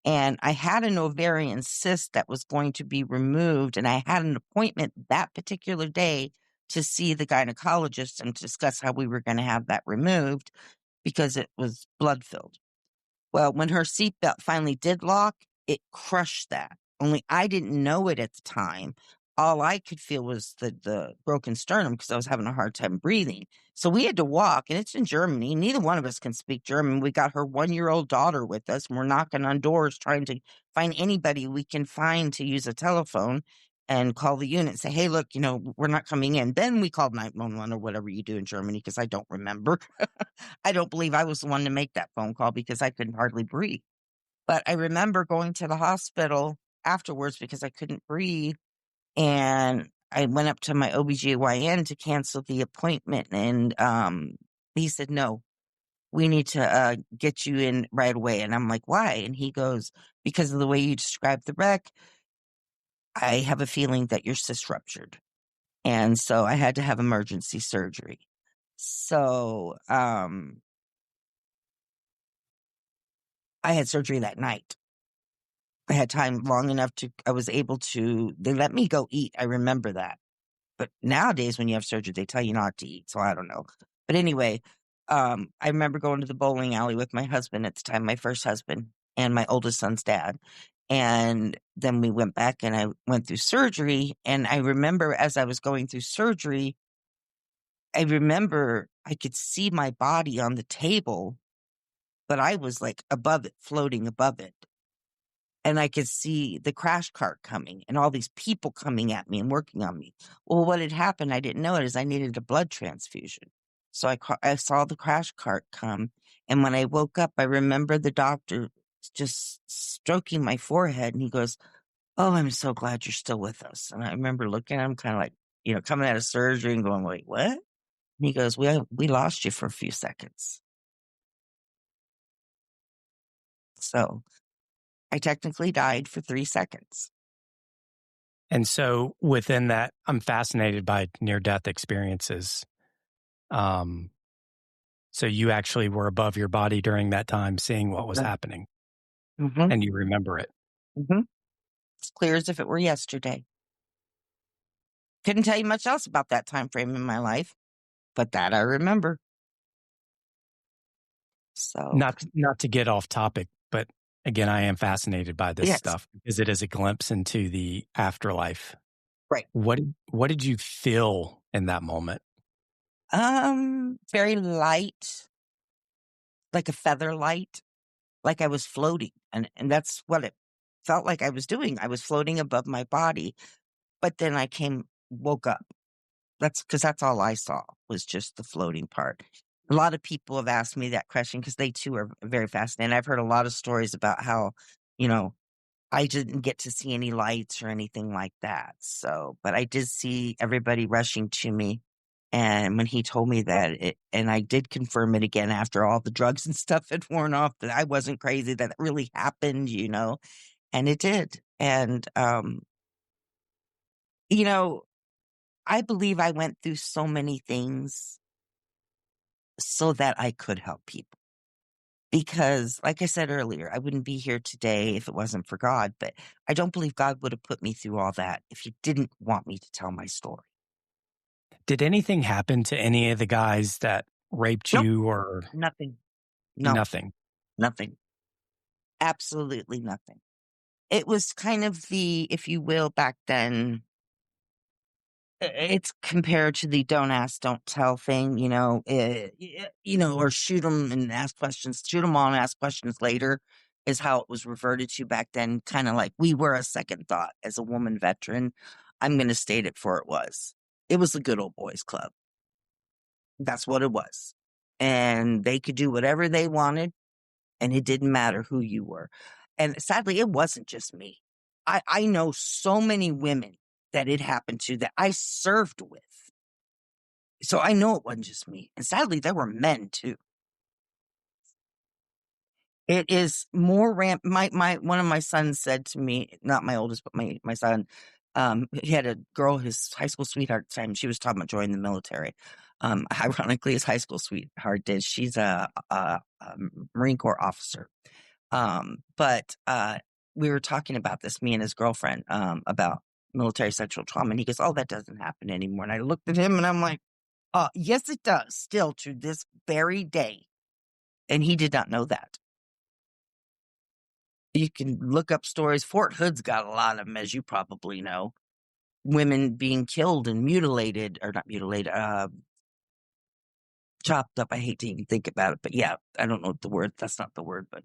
And I had an ovarian cyst that was going to be removed. And I had an appointment that particular day to see the gynecologist and discuss how we were going to have that removed because it was blood filled. Well, when her seatbelt finally did lock, it crushed that. Only I didn't know it at the time. All I could feel was the broken sternum because I was having a hard time breathing. So we had to walk, and it's in Germany. Neither one of us can speak German. We got her 1-year-old daughter with us, and we're knocking on doors trying to find anybody we can find to use a telephone and call the unit and say, hey, look, we're not coming in. Then we called 911 or whatever you do in Germany because I don't remember. I don't believe I was the one to make that phone call because I couldn't hardly breathe. But I remember going to the hospital afterwards because I couldn't breathe, and I went up to my OBGYN to cancel the appointment, and he said, "No, we need to get you in right away." And I'm like, "Why?" And he goes, "Because of the way you described the wreck, I have a feeling that your cyst ruptured." And so I had to have emergency surgery. So I had surgery that night. I had time long enough I was able to, they let me go eat. I remember that. But nowadays when you have surgery, they tell you not to eat. So I don't know. But anyway, I remember going to the bowling alley with my husband at the time, my first husband and my oldest son's dad. And then we went back and I went through surgery. And I remember as I was going through surgery, I remember I could see my body on the table, but I was like above it, floating above it. And I could see the crash cart coming and all these people coming at me and working on me. Well, what had happened, I didn't know it, is I needed a blood transfusion. So I saw the crash cart come. And when I woke up, I remember the doctor just stroking my forehead. And he goes, "Oh, I'm so glad you're still with us." And I remember looking at him kind of like, coming out of surgery and going, "Wait, what?" And he goes, we lost you for a few seconds. So I technically died for 3 seconds. And so within that, I'm fascinated by near-death experiences. Um, so you actually were above your body during that time, seeing what was happening, Mm-hmm. and you remember it. Mm-hmm. It's clear as if it were yesterday. Couldn't tell you much else about that time frame in my life, but that I remember. So, Not to get off topic, but again, I am fascinated by this yes, stuff because it is a glimpse into the afterlife. right. What did you feel in that moment? Very light, like a feather light, like I was floating, and that's what it felt like I was doing. I was floating above my body, but then woke up. That's all I saw was just the floating part. A lot of people have asked me that question because they too are very fascinated. I've heard a lot of stories about how, you know, I didn't get to see any lights or anything like that. So, but I did see everybody rushing to me. And when he told me that, and I did confirm it again after all the drugs and stuff had worn off, that I wasn't crazy, that it really happened, and it did. And, you know, I believe I went through so many things so that I could help people. Because, like I said earlier, I wouldn't be here today if it wasn't for God, but I don't believe God would have put me through all that if He didn't want me to tell my story. Did anything happen to any of the guys that raped Nope, you or nothing. No, nothing? nothing. Absolutely nothing. It was kind of if you will, back then, it's compared to the don't ask, don't tell thing, or shoot them and ask questions, shoot them all and ask questions later is how it was reverted to back then. Kind of like we were a second thought as a woman veteran. I'm going to state it for it was. It was the good old boys club. That's what it was. And they could do whatever they wanted and it didn't matter who you were. And sadly, it wasn't just me. I know so many women that it happened to that I served with. So I know it wasn't just me. And sadly, there were men too. It is more one of my sons said to me, not my oldest, but my son, he had a girl, his high school sweetheart at the time. She was talking about joining the military. Ironically, his high school sweetheart did. She's a Marine Corps officer. But we were talking about this, me and his girlfriend, about military sexual trauma. And he goes, "Oh, that doesn't happen anymore." And I looked at him and I'm like, yes, it does still to this very day. And he did not know that. You can look up stories. Fort Hood's got a lot of them, as you probably know. Women being killed and mutilated, or not mutilated, chopped up. I hate to even think about it, but yeah, I don't know what the word. That's not the word, but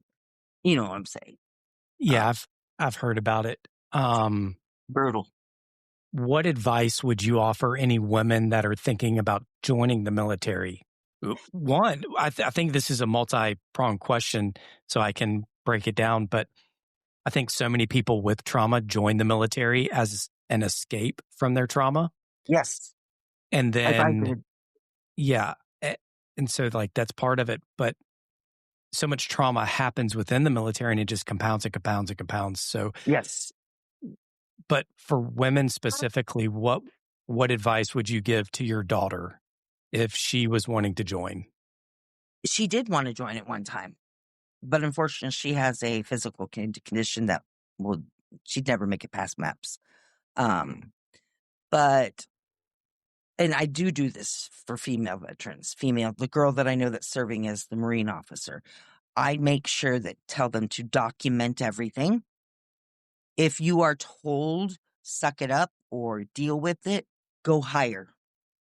you know what I'm saying. Uh, Yeah, I've heard about it. Brutal. What advice would you offer any women that are thinking about joining the military? One, I think this is a multi-pronged question, so I can break it down. But I think so many people with trauma join the military as an escape from their trauma, Yes, and I then did. yeah, and so like that's part of it. But so much trauma happens within the military, and it just compounds and compounds and compounds. So, Yes, but for women specifically, what advice would you give to your daughter if she was wanting to join? she did want to join at one time, but unfortunately, she has a physical condition that will she'd never make it past maps. Um, but and I do this for female veterans, the girl that I know that's serving as the Marine officer. I make sure that tell them to document everything. If you are told, suck it up or deal with it, go higher,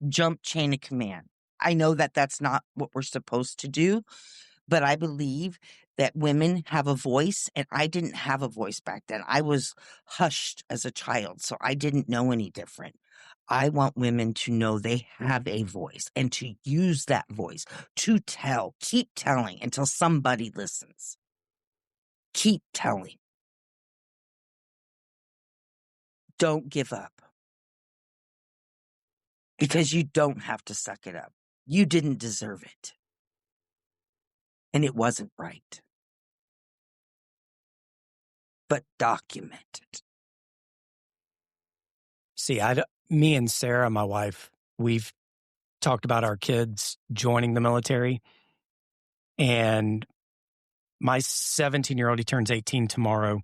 jump chain of command. I know that that's not what we're supposed to do, but I believe that women have a voice, and I didn't have a voice back then. I was hushed as a child, so I didn't know any different. I want women to know they have a voice and to use that voice to tell, keep telling until somebody listens. Keep telling. Don't give up because you don't have to suck it up. You didn't deserve it, and it wasn't right. But document it. See, me and Sarah, my wife, we've talked about our kids joining the military, and my 17-year-old, he turns 18 tomorrow.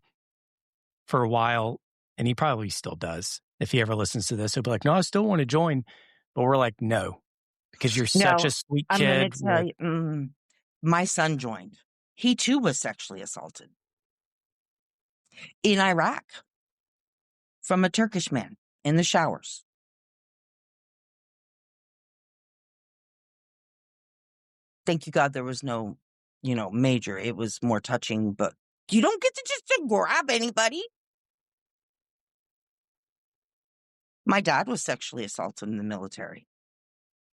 For a while, and he probably still does. If he ever listens to this, he'll be like, "No, I still want to join." But we're like, "No, because you're such No, a sweet I'm going to kid." tell you, my son joined. He too was sexually assaulted in Iraq from a Turkish man in the showers. Thank you God there was no, major. It was more touching, but you don't get to just to grab anybody. My dad was sexually assaulted in the military.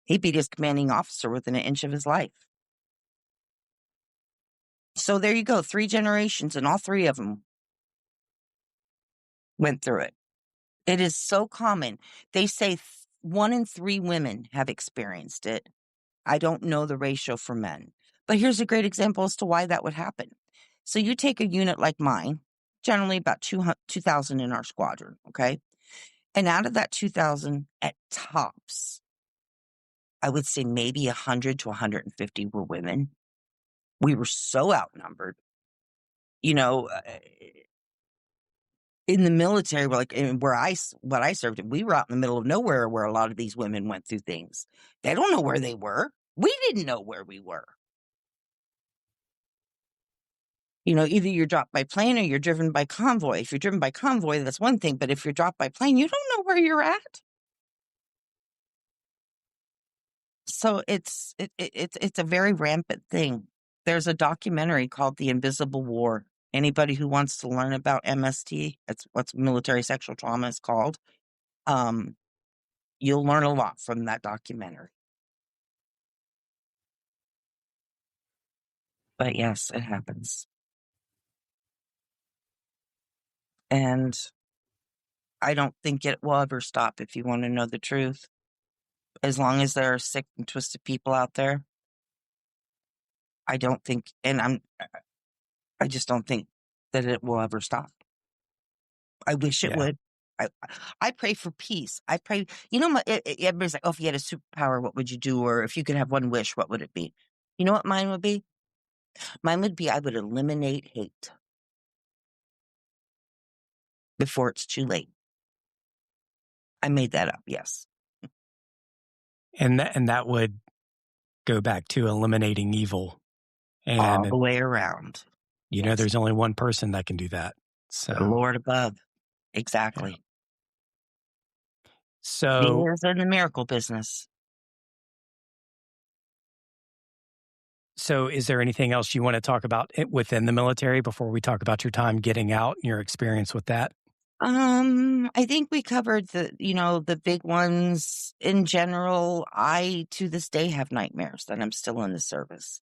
He beat his commanding officer within an inch of his life. So there you go, 3 generations, and all 3 of them went through it. It is so common. They say 1 in 3 women have experienced it. I don't know the ratio for men, but here's a great example as to why that would happen. So you take a unit like mine, generally about 2,000 in our squadron, okay? And out of that 2,000 at tops, I would say maybe 100 to 150 were women. We were so outnumbered. You know, in the military, what I served in, we were out in the middle of nowhere where a lot of these women went through things. They don't know where they were. We didn't know where we were. Either you're dropped by plane or you're driven by convoy. If you're driven by convoy, that's one thing. But if you're dropped by plane, you don't know where you're at. So it's a very rampant thing. There's a documentary called The Invisible War. Anybody who wants to learn about MST, that's what military sexual trauma is called. You'll learn a lot from that documentary. But yes, it happens. And I don't think it will ever stop if you want to know the truth. As long as there are sick and twisted people out there, I don't think, I just don't think that it will ever stop. I wish it Yeah. would. I pray for peace. I pray, everybody's like, oh, if you had a superpower, what would you do? Or if you could have one wish, what would it be? You know what mine would be? Mine would be I would eliminate hate before it's too late. I made that up. Yes. And that would go back to eliminating evil. All And the way around. You know, Yes. there's only one person that can do that. The So, Lord above. yeah. Exactly. He So, is in the miracle business. so is there anything else you want to talk about within the military before we talk about your time getting out and your experience with that? I think we covered the big ones in general. I, to this day, have nightmares that I'm still in the service.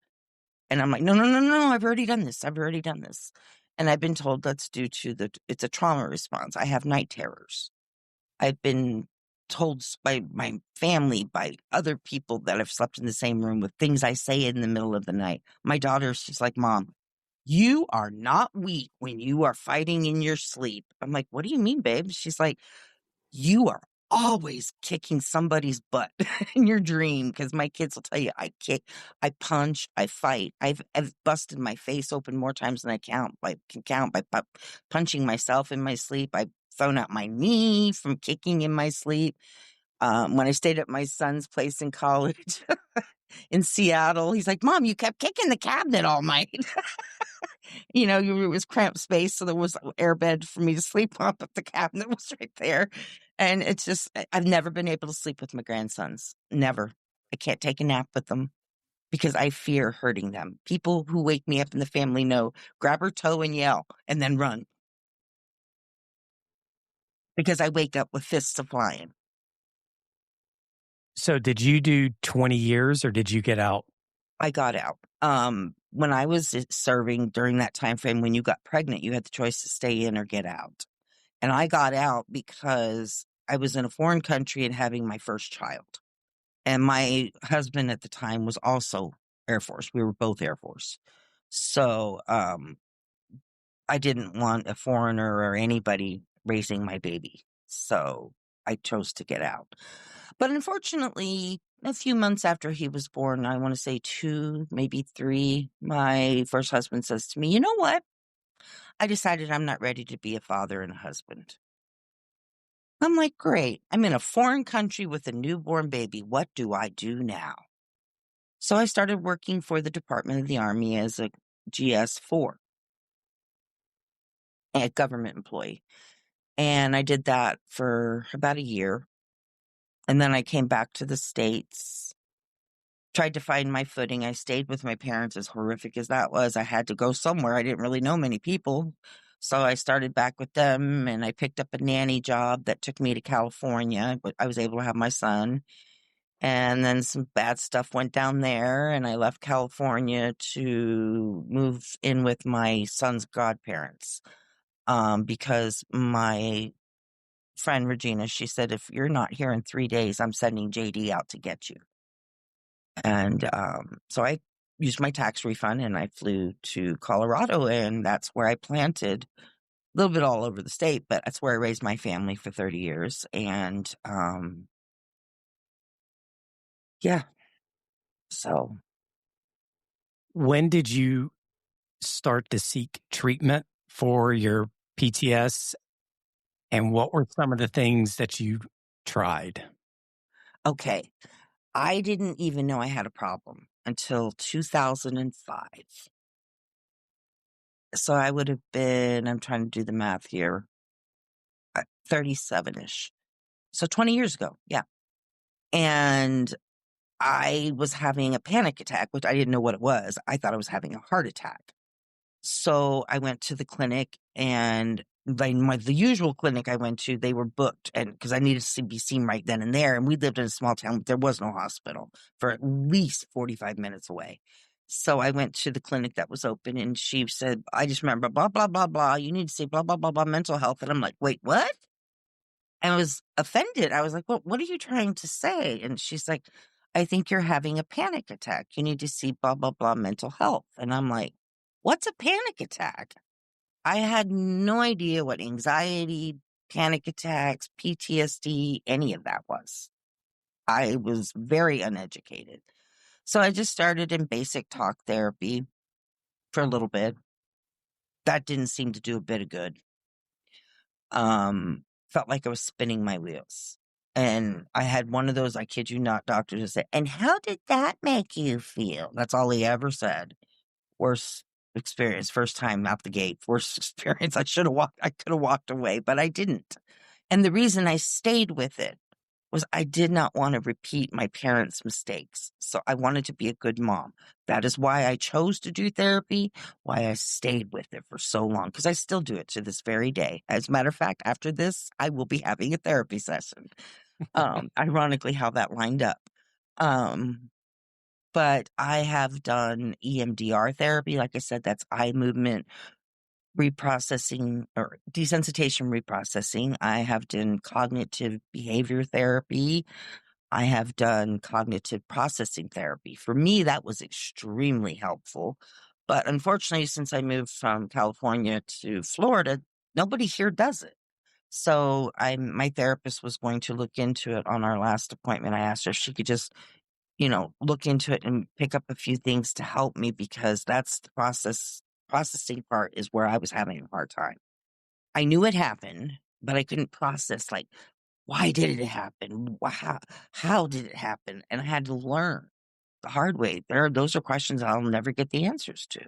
And I'm like, no, no, no, no, I've already done this. I've already done this. And I've been told that's due to it's a trauma response. I have night terrors. I've been told by my family, by other people that I've slept in the same room with things I say in the middle of the night. My daughter, she's like, Mom, you are not weak when you are fighting in your sleep. I'm like, what do you mean, babe? She's like, you are always kicking somebody's butt in your dream. Because my kids will tell you, I kick, I punch, I fight. I've busted my face open more times than I can count by punching myself in my sleep. I've thrown out my knee from kicking in my sleep. When I stayed at my son's place in college in Seattle, he's like, Mom, you kept kicking the cabinet all night. It was cramped space, so there was an airbed for me to sleep on, but the cabinet was right there. And it's just, I've never been able to sleep with my grandsons. Never. I can't take a nap with them because I fear hurting them. People who wake me up in the family know, grab her toe and yell and then run because I wake up with fists flying. So, did you do 20 years or did you get out? I got out. When I was serving during that time frame, when you got pregnant, you had the choice to stay in or get out. And I got out because I was in a foreign country and having my first child. And my husband at the time was also Air Force. We were both Air Force. So I didn't want a foreigner or anybody raising my baby. So I chose to get out. But unfortunately, a few months after he was born, I want to say 2, maybe 3, my first husband says to me, you know what? I decided I'm not ready to be a father and a husband. I'm like, great. I'm in a foreign country with a newborn baby. What do I do now? So I started working for the Department of the Army as a GS4, a government employee. And I did that for about a year. And then I came back to the States, tried to find my footing. I stayed with my parents, as horrific as that was. I had to go somewhere. I didn't really know many people. So I started back with them and I picked up a nanny job that took me to California. But I was able to have my son. And then some bad stuff went down there, and I left California to move in with my son's godparents. Because my friend Regina, she said, if you're not here in 3 days, I'm sending JD out to get you. And so I used my tax refund and I flew to Colorado, and that's where I planted a little bit all over the state, but that's where I raised my family for 30 years. And yeah, so When did you start to seek treatment for your PTS? And what were some of the things that you tried? okay. I didn't even know I had a problem until 2005. So I would have been, I'm trying to do the math here, 37-ish. So 20 years ago. Yeah. And I was having a panic attack, which I didn't know what it was. I thought I was having a heart attack. So I went to the clinic, and the usual clinic I went to, they were booked, and because I needed to be seen right then and there. And we lived in a small town, but there was no hospital for at least 45 minutes away. So I went to the clinic that was open, and she said, I just remember blah, blah, blah, blah. You need to say blah, blah, blah, blah, mental health. And I'm like, wait, what? And I was offended. I was like, well, what are you trying to say? And she's like, I think you're having a panic attack. You need to see blah, blah, blah, mental health. And I'm like, what's a panic attack? I had no idea what anxiety, panic attacks, PTSD, any of that was. I was very uneducated. So I just started in basic talk therapy for a little bit. That didn't seem to do a bit of good. Felt like I was spinning my wheels. And I had one of those, I kid you not, doctors that said, and how did that make you feel? That's all he ever said. Worse experience, first time out the gate, worst experience. I could have walked away, but I didn't. And the reason I stayed with it was I did not want to repeat my parents' mistakes. So I wanted to be a good mom. That is why I chose to do therapy, why I stayed with it for so long, because I still do it to this very day. As a matter of fact, after this, I will be having a therapy session. Ironically, how that lined up. Um, but I have done EMDR therapy. Like I said, that's eye movement reprocessing or desensitization reprocessing. I have done cognitive behavior therapy. I have done cognitive processing therapy. For me, that was extremely helpful. But unfortunately, since I moved from California to Florida, nobody here does it. So my therapist was going to look into it on our last appointment. I asked her if she could just, look into it and pick up a few things to help me because that's the processing part is where I was having a hard time. I knew it happened, but I couldn't process like, why did it happen? How did it happen? And I had to learn the hard way. Those are questions I'll never get the answers to.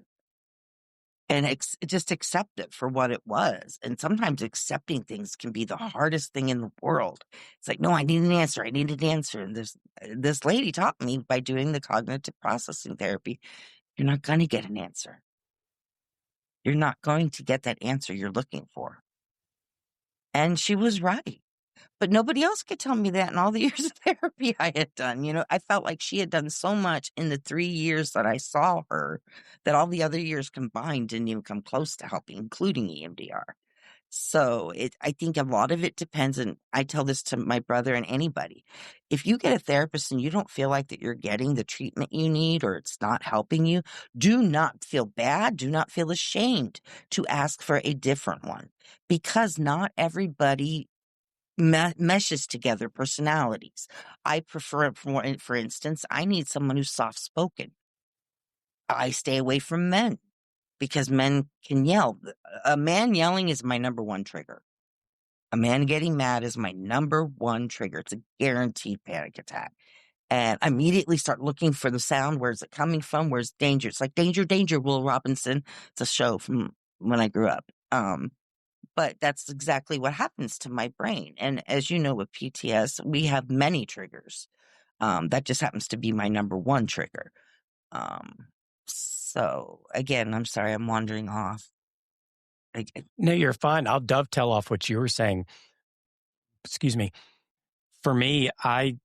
And just accept it for what it was. And sometimes accepting things can be the hardest thing in the world. It's like, no, I need an answer. I need an answer. And this lady taught me by doing the cognitive processing therapy, you're not going to get an answer. You're not going to get that answer you're looking for. And she was right. But nobody else could tell me that in all the years of therapy I had done. I felt like she had done so much in the 3 years that I saw her that all the other years combined didn't even come close to helping, including EMDR. So I think a lot of it depends, and I tell this to my brother and anybody. If you get a therapist and you don't feel like that you're getting the treatment you need or it's not helping you, do not feel bad. Do not feel ashamed to ask for a different one because not everybody meshes together personalities. I prefer, for instance, I need someone who's soft spoken. I stay away from men because men can yell. A man yelling is my number one trigger. A man getting mad is my number one trigger. It's a guaranteed panic attack. And I immediately start looking for the sound. Where's it coming from? Where's danger? It's like Danger, Danger, Will Robinson. It's a show from when I grew up. But that's exactly what happens to my brain. And as you know, with PTS, we have many triggers. That just happens to be my number one trigger. So again, I'm sorry, I'm wandering off. No, you're fine. I'll dovetail off what you were saying. Excuse me. For me, I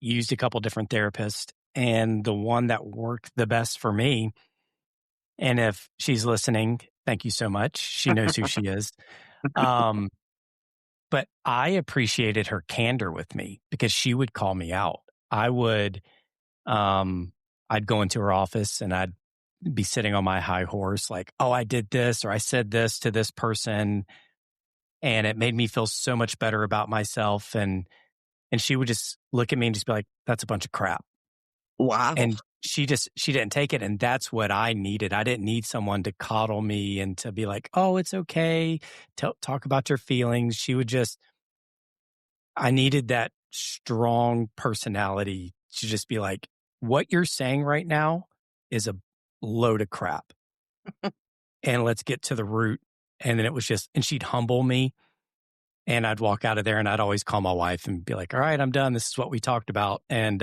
used a couple different therapists, and the one that worked the best for me, and if she's listening, thank you so much. She knows who she is. Um, but I appreciated her candor with me because she would call me out. I would, I'd go into her office and I'd be sitting on my high horse, like, oh, I did this or I said this to this person. And it made me feel so much better about myself. And she would just look at me and just be like, that's a bunch of crap. Wow. And she didn't take it. And that's what I needed. I didn't need someone to coddle me and to be like, oh, it's okay. Talk about your feelings. I needed that strong personality to just be like, what you're saying right now is a load of crap. And let's get to the root. And then and she'd humble me. And I'd walk out of there and I'd always call my wife and be like, all right, I'm done. This is what we talked about. And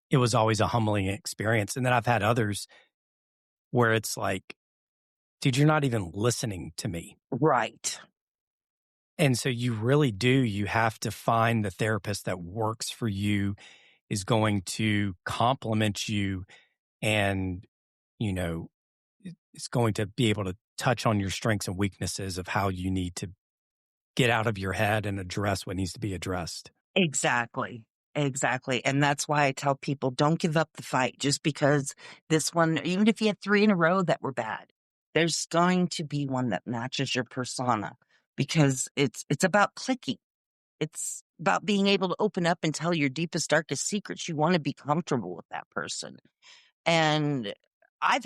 it was always a humbling experience. And then I've had others where it's like, dude, you're not even listening to me. Right. And so you have to find the therapist that works for you, is going to complement you, and, it's going to be able to touch on your strengths and weaknesses of how you need to get out of your head and address what needs to be addressed. Exactly. Exactly. And that's why I tell people don't give up the fight just because this one, even if you had 3 in a row that were bad, there's going to be one that matches your persona because it's about clicking. It's about being able to open up and tell your deepest, darkest secrets. You want to be comfortable with that person. And I've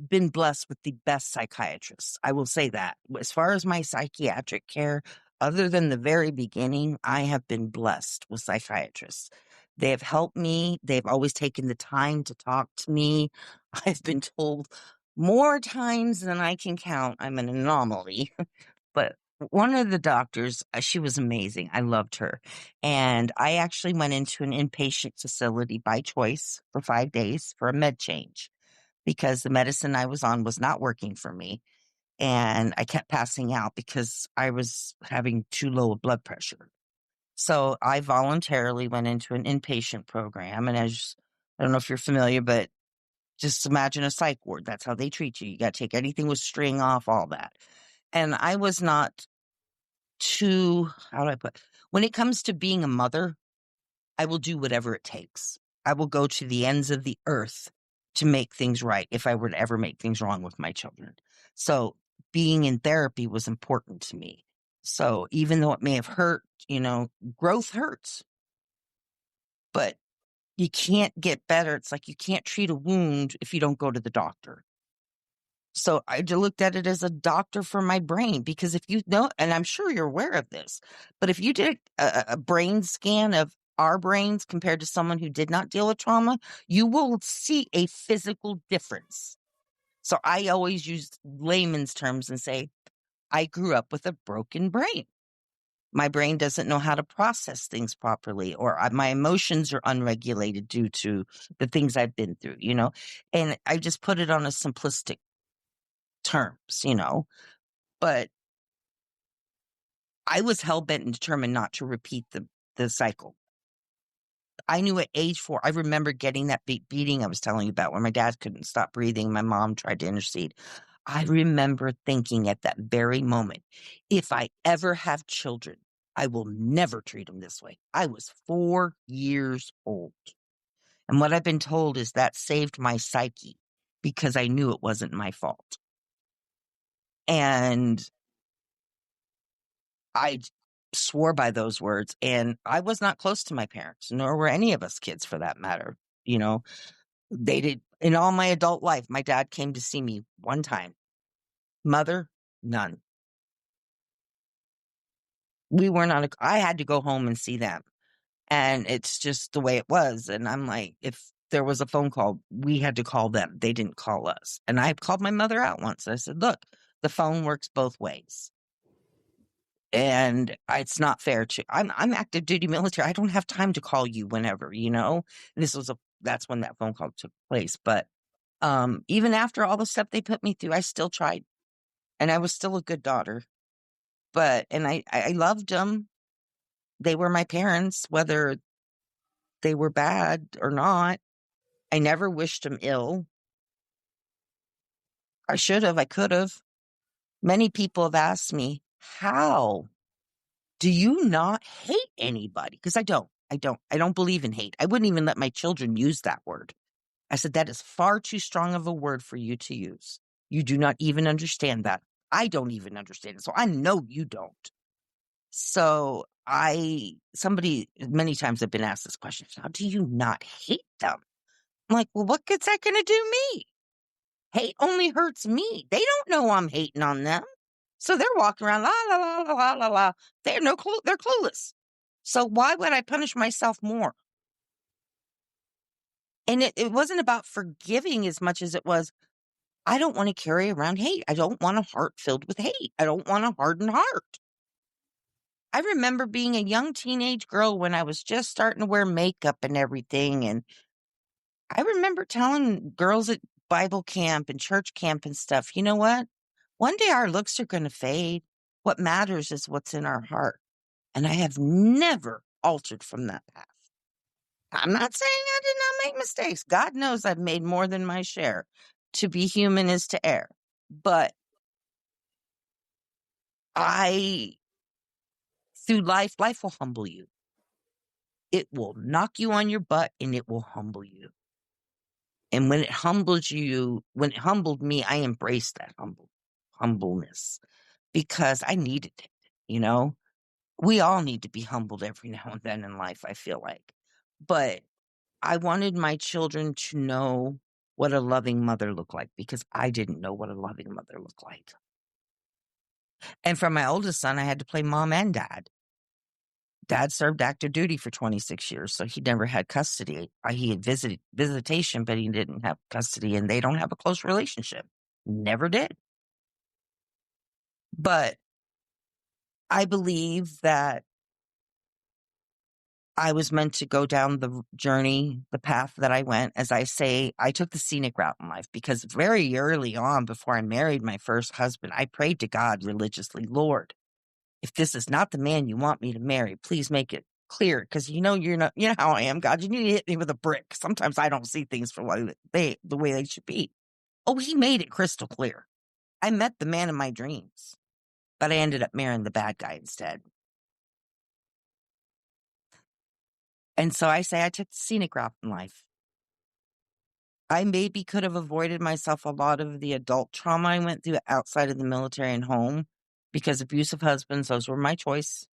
been blessed with the best psychiatrists. I will say that. As far as my psychiatric care, other than the very beginning, I have been blessed with psychiatrists. They have helped me. They've always taken the time to talk to me. I've been told more times than I can count. I'm an anomaly. But one of the doctors, she was amazing. I loved her. And I actually went into an inpatient facility by choice for 5 days for a med change because the medicine I was on was not working for me. And I kept passing out because I was having too low a blood pressure. So I voluntarily went into an inpatient program. And as I don't know if you're familiar, but just imagine a psych ward. That's how they treat you. You got to take anything with string off, all that. And I was not too, how do I put, when it comes to being a mother, I will do whatever it takes. I will go to the ends of the earth to make things right if I were to ever make things wrong with my children. So being in therapy was important to me. So even though it may have hurt, growth hurts, but you can't get better. It's like you can't treat a wound if you don't go to the doctor. So I looked at it as a doctor for my brain because if you know, and I'm sure you're aware of this, but if you did a brain scan of our brains compared to someone who did not deal with trauma, you will see a physical difference. So I always use layman's terms and say, I grew up with a broken brain. My brain doesn't know how to process things properly, or my emotions are unregulated due to the things I've been through, and I just put it on a simplistic terms, but I was hell-bent and determined not to repeat the cycle. I knew at age 4, I remember getting that beating I was telling you about when my dad couldn't stop breathing. My mom tried to intercede. I remember thinking at that very moment, if I ever have children, I will never treat them this way. I was 4 years old. And what I've been told is that saved my psyche because I knew it wasn't my fault. And I swore by those words, and I was not close to my parents, nor were any of us kids for that matter. They did in all my adult life. My dad came to see me one time. Mother, none. We were not, I had to go home and see them. And it's just the way it was. And I'm like, if there was a phone call, we had to call them. They didn't call us. And I called my mother out once. I said, look, the phone works both ways. And it's not fair I'm active duty military. I don't have time to call you whenever, that's when that phone call took place. But, even after all the stuff they put me through, I still tried and I was still a good daughter, and I loved them. They were my parents, whether they were bad or not. I never wished them ill. I should have, I could have. Many people have asked me, how do you not hate anybody? Because I don't. I don't believe in hate. I wouldn't even let my children use that word. I said, that is far too strong of a word for you to use. You do not even understand that. I don't even understand it. So I know you don't. So many times I've been asked this question, how do you not hate them? I'm like, well, what good's that going to do me? Hate only hurts me. They don't know I'm hating on them. So they're walking around, la, la, la, la, la, la, la. They're clueless. So why would I punish myself more? And it wasn't about forgiving as much as it was, I don't want to carry around hate. I don't want a heart filled with hate. I don't want a hardened heart. I remember being a young teenage girl when I was just starting to wear makeup and everything. And I remember telling girls at Bible camp and church camp and stuff, you know what? One day our looks are going to fade. What matters is what's in our heart. And I have never altered from that path. I'm not saying I did not make mistakes. God knows I've made more than my share. To be human is to err. But through life will humble you. It will knock you on your butt and it will humble you. And when it humbled me, I embraced that humbleness because I needed it. We all need to be humbled every now and then in life, I feel like. But I wanted my children to know what a loving mother looked like because I didn't know what a loving mother looked like. And for my oldest son, I had to play mom and dad. Dad served active duty for 26 years, so he never had custody. He had visitation, but he didn't have custody, and they don't have a close relationship. Never did. But I believe that I was meant to go down the journey, the path that I went. As I say, I took the scenic route in life because very early on, before I married my first husband, I prayed to God religiously, Lord, if this is not the man you want me to marry, please make it clear. Because you're not, you know how I am, God. You need to hit me with a brick. Sometimes I don't see things for the way they should be. Oh, he made it crystal clear. I met the man of my dreams, but I ended up marrying the bad guy instead. And so I say I took the scenic route in life. I maybe could have avoided myself a lot of the adult trauma I went through outside of the military and home because abusive husbands, those were my choice.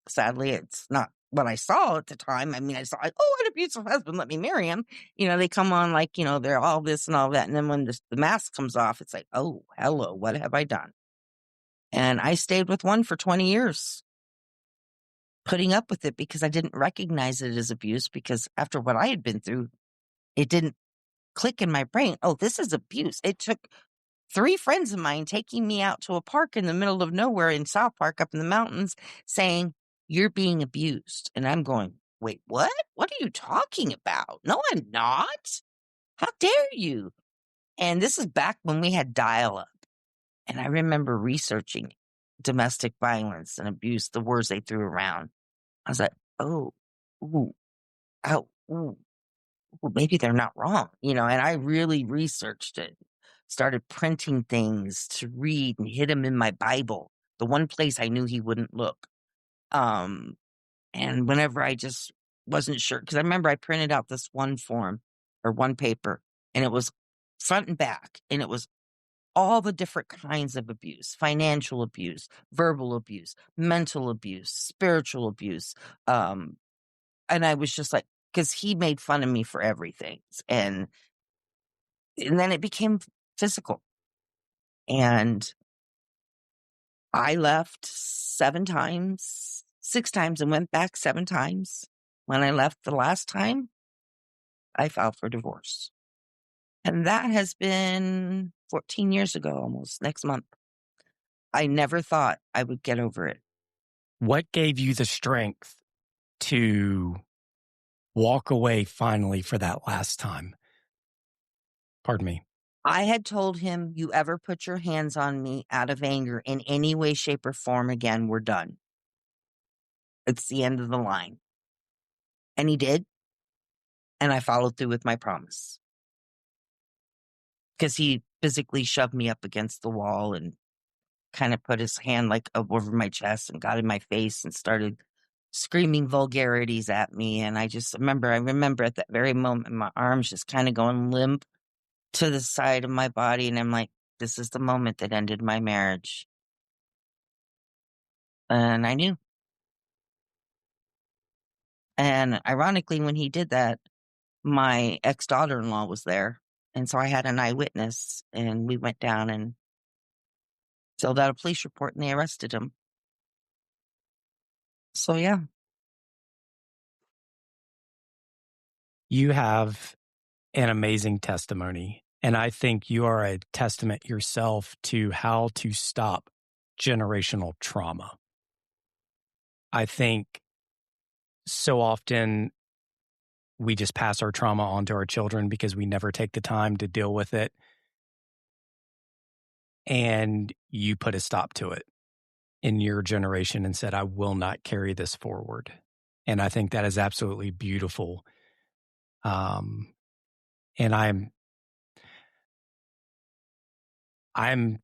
Sadly, it's not what I saw at the time. I mean, I saw, oh, an abusive husband, let me marry him. They come on like, they're all this and all that. And then when the mask comes off, it's like, oh, hello, what have I done? And I stayed with one for 20 years, putting up with it because I didn't recognize it as abuse because after what I had been through, it didn't click in my brain. Oh, this is abuse. It took 3 friends of mine taking me out to a park in the middle of nowhere in South Park up in the mountains saying, you're being abused. And I'm going, wait, what? What are you talking about? No, I'm not. How dare you? And this is back when we had dial up. And I remember researching domestic violence and abuse, the words they threw around. I was like, oh, ooh, oh, ooh, well, maybe they're not wrong, and I really researched it, started printing things to read and hid them in my Bible, the one place I knew he wouldn't look. And whenever I just wasn't sure, because I remember I printed out this one form or one paper, and it was front and back, and it was all the different kinds of abuse, financial abuse, verbal abuse, mental abuse, spiritual abuse. And I was just like, because he made fun of me for everything. And then it became physical. And I left 7 times, 6 times and went back 7 times. When I left the last time, I filed for divorce. And that has been 14 years ago, almost next month. I never thought I would get over it. What gave you the strength to walk away finally for that last time? Pardon me. I had told him, you ever put your hands on me out of anger in any way, shape, or form again, we're done. It's the end of the line. And he did. And I followed through with my promise. Because he physically shoved me up against the wall and kind of put his hand like over my chest and got in my face and started screaming vulgarities at me. And I remember at that very moment, my arms just kind of going limp to the side of my body. And I'm like, this is the moment that ended my marriage. And I knew. And ironically, when he did that, my ex-daughter-in-law was there. And so I had an eyewitness, and we went down and filled out a police report, and they arrested him. So, yeah. You have an amazing testimony, and I think you are a testament yourself to how to stop generational trauma. I think so often we just pass our trauma on to our children because we never take the time to deal with it. And you put a stop to it in your generation and said, I will not carry this forward. And I think that is absolutely beautiful. And I'm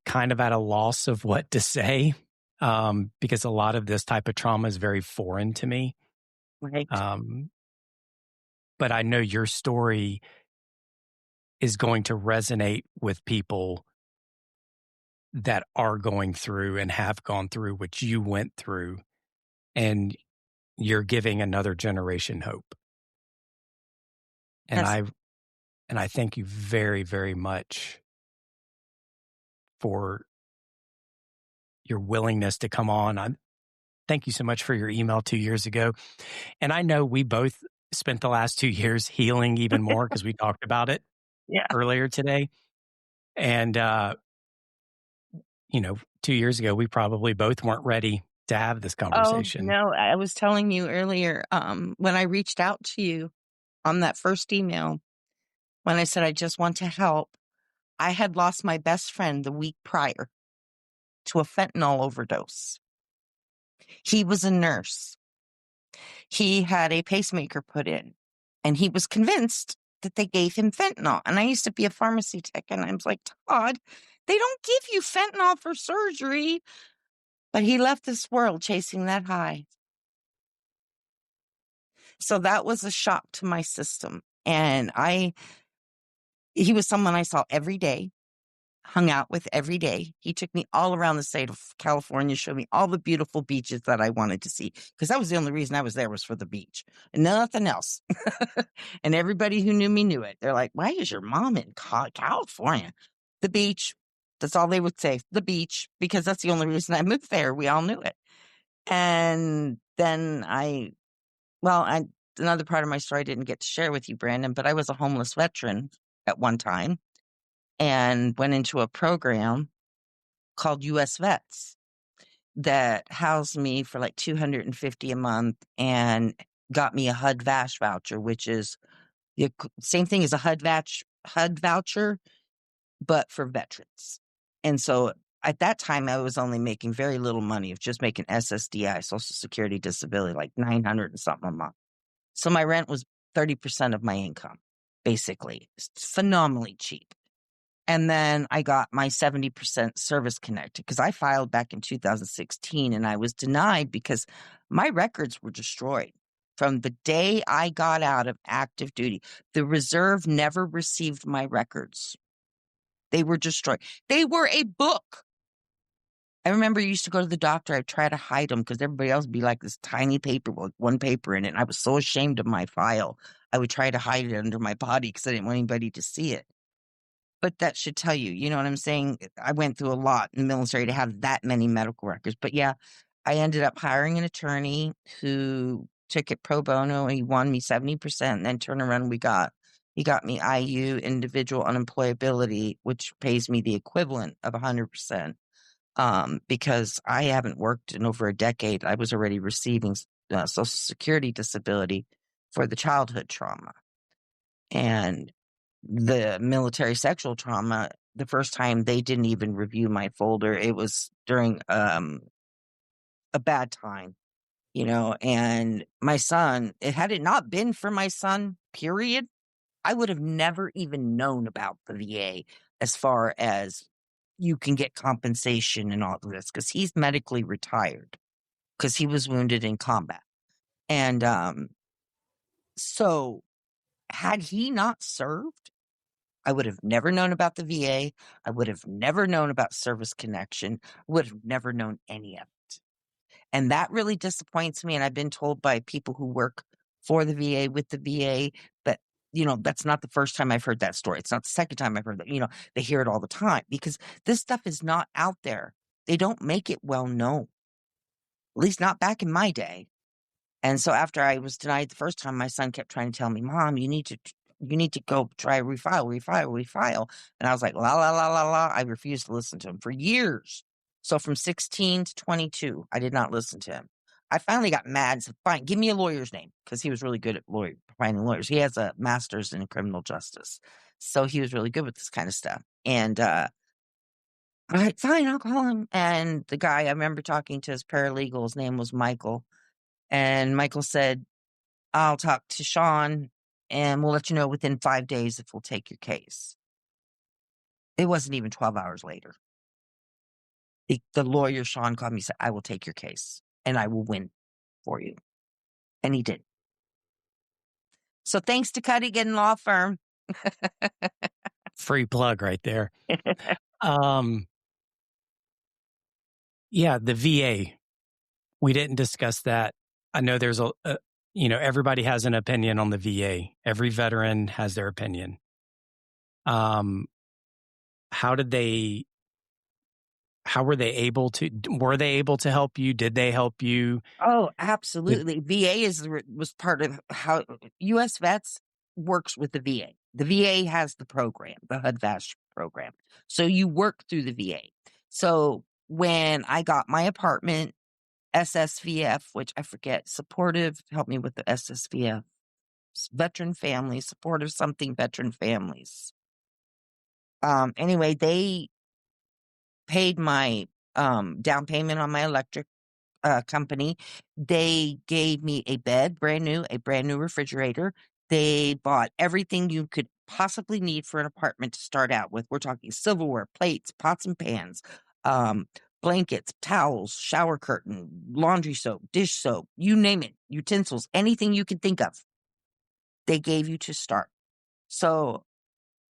kind of at a loss of what to say, because a lot of this type of trauma is very foreign to me. Right. But I know your story is going to resonate with people that are going through and have gone through what you went through, and you're giving another generation hope. And Yes. I thank you very, very much for your willingness to come on. Thank you so much for your email 2 years ago. And I know we both spent the last 2 years healing even more because we talked about it Yeah. earlier today. And 2 years ago, we probably both weren't ready to have this Oh, conversation. no, I was telling you earlier, when I reached out to you on that first email, when I said I just want to help, I had lost my best friend the week prior to a fentanyl overdose. He was a nurse. He had a pacemaker put in, and he was convinced that they gave him fentanyl. And I used to be a pharmacy tech, and I was like, Todd, they don't give you fentanyl for surgery. But he left this world chasing that high. So that was a shock to my system. And he was someone I saw every day, hung out with every day. He took me all around the state of California, showed me all the beautiful beaches that I wanted to see. Because that was the only reason I was there, was for the beach and nothing else. And everybody who knew me knew it. They're like, why is your mom in California? The beach. That's all they would say. The beach. Because that's the only reason I moved there. We all knew it. And then another part of my story I didn't get to share with you, Brandon, but I was a homeless veteran at one time and went into a program called US Vets that housed me for like $250 a month and got me a HUD-VASH voucher, which is the same thing as a HUD voucher, but for veterans. And so at that time, I was only making very little money of just making SSDI, Social Security Disability, like 900 and something a month. So my rent was 30% of my income, basically. It's phenomenally cheap. And then I got my 70% service connected because I filed back in 2016 and I was denied because my records were destroyed from the day I got out of active duty. The reserve never received my records. They were destroyed. They were a book. I remember you used to go to the doctor. I'd try to hide them because everybody else would be like this tiny paper with one paper in it. And I was so ashamed of my file. I would try to hide it under my body because I didn't want anybody to see it. But that should tell you, you know what I'm saying? I went through a lot in the military to have that many medical records. But yeah, I ended up hiring an attorney who took it pro bono and he won me 70%. And then turn around, he got me IU, individual unemployability, which pays me the equivalent of 100%. Because I haven't worked in over a decade. I was already receiving Social Security disability for the childhood trauma. And the military sexual trauma, the first time they didn't even review my folder. It was during a bad time, and my son, had it not been for my son, period, I would have never even known about the VA as far as you can get compensation and all of this because he's medically retired because he was wounded in combat. And so had he not served, I would have never known about the VA. I would have never known about service connection. I would have never known any of it. And that really disappoints me. And I've been told by people who work for the VA, with the VA, that, that's not the first time I've heard that story. It's not the second time I've heard that. They hear it all the time because this stuff is not out there. They don't make it well known, at least not back in my day. And so after I was denied the first time, my son kept trying to tell me, Mom, you need to go try refile. And I was like, la, la, la, la, la. I refused to listen to him for years. So from 16 to 22, I did not listen to him. I finally got mad and said, fine, give me a lawyer's name, because he was really good at finding lawyers. He has a master's in criminal justice. So he was really good with this kind of stuff. And I was like, fine, I'll call him. And the guy, I remember talking to his paralegal, his name was Michael. And Michael said, I'll talk to Sean and we'll let you know within 5 days if we'll take your case. It wasn't even 12 hours later. The lawyer, Sean, called me and said, I will take your case and I will win for you. And he did. So thanks to Cuddigan Law Firm. Free plug right there. Yeah, the VA. We didn't discuss that. I know there's everybody has an opinion on the VA. Every veteran has their opinion. How were they able to help you? Did they help you? Oh, absolutely. VA was part of how US Vets works with the VA. The VA has the program, the HUD-VASH program. So you work through the VA. So when I got my apartment, SSVF, which I forget, supportive, help me with the SSVF, veteran families, supportive something veteran families. Anyway, they paid my down payment on my electric company. They gave me a bed, a brand new refrigerator. They bought everything you could possibly need for an apartment to start out with. We're talking silverware, plates, pots and pans, um, blankets, towels, shower curtain, laundry soap, dish soap, you name it, utensils, anything you could think of. They gave you to start. So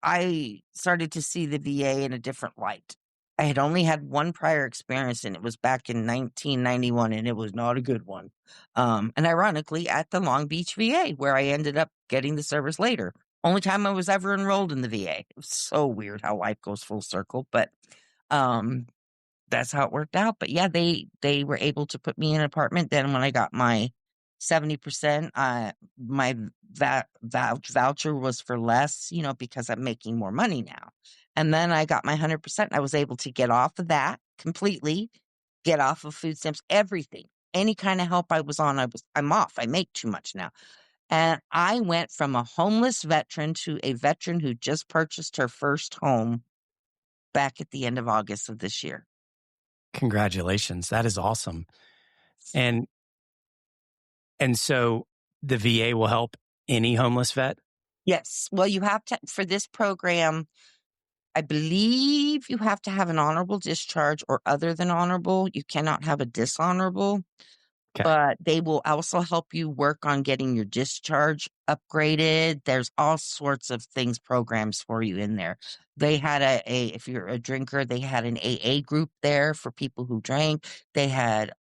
I started to see the VA in a different light. I had only had one prior experience, and it was back in 1991, and it was not a good one. And ironically, at the Long Beach VA, where I ended up getting the service later. Only time I was ever enrolled in the VA. It was so weird how life goes full circle, but um, that's how it worked out. But yeah, they were able to put me in an apartment. Then when I got my 70%, my voucher was for less, because I'm making more money now. And then I got my 100%. I was able to get off of that completely, get off of food stamps, everything. Any kind of help I was on, I'm off. I make too much now. And I went from a homeless veteran to a veteran who just purchased her first home back at the end of August of this year. Congratulations. That is awesome. And so the VA will help any homeless vet? Yes. Well, you have to, for this program, I believe you have to have an honorable discharge, or other than honorable. You cannot have a dishonorable, Okay. but they will also help you work on getting your discharge upgraded. There's all sorts of things, programs for you in there. They had if you're a drinker, they had an AA group there for people who drank. They had,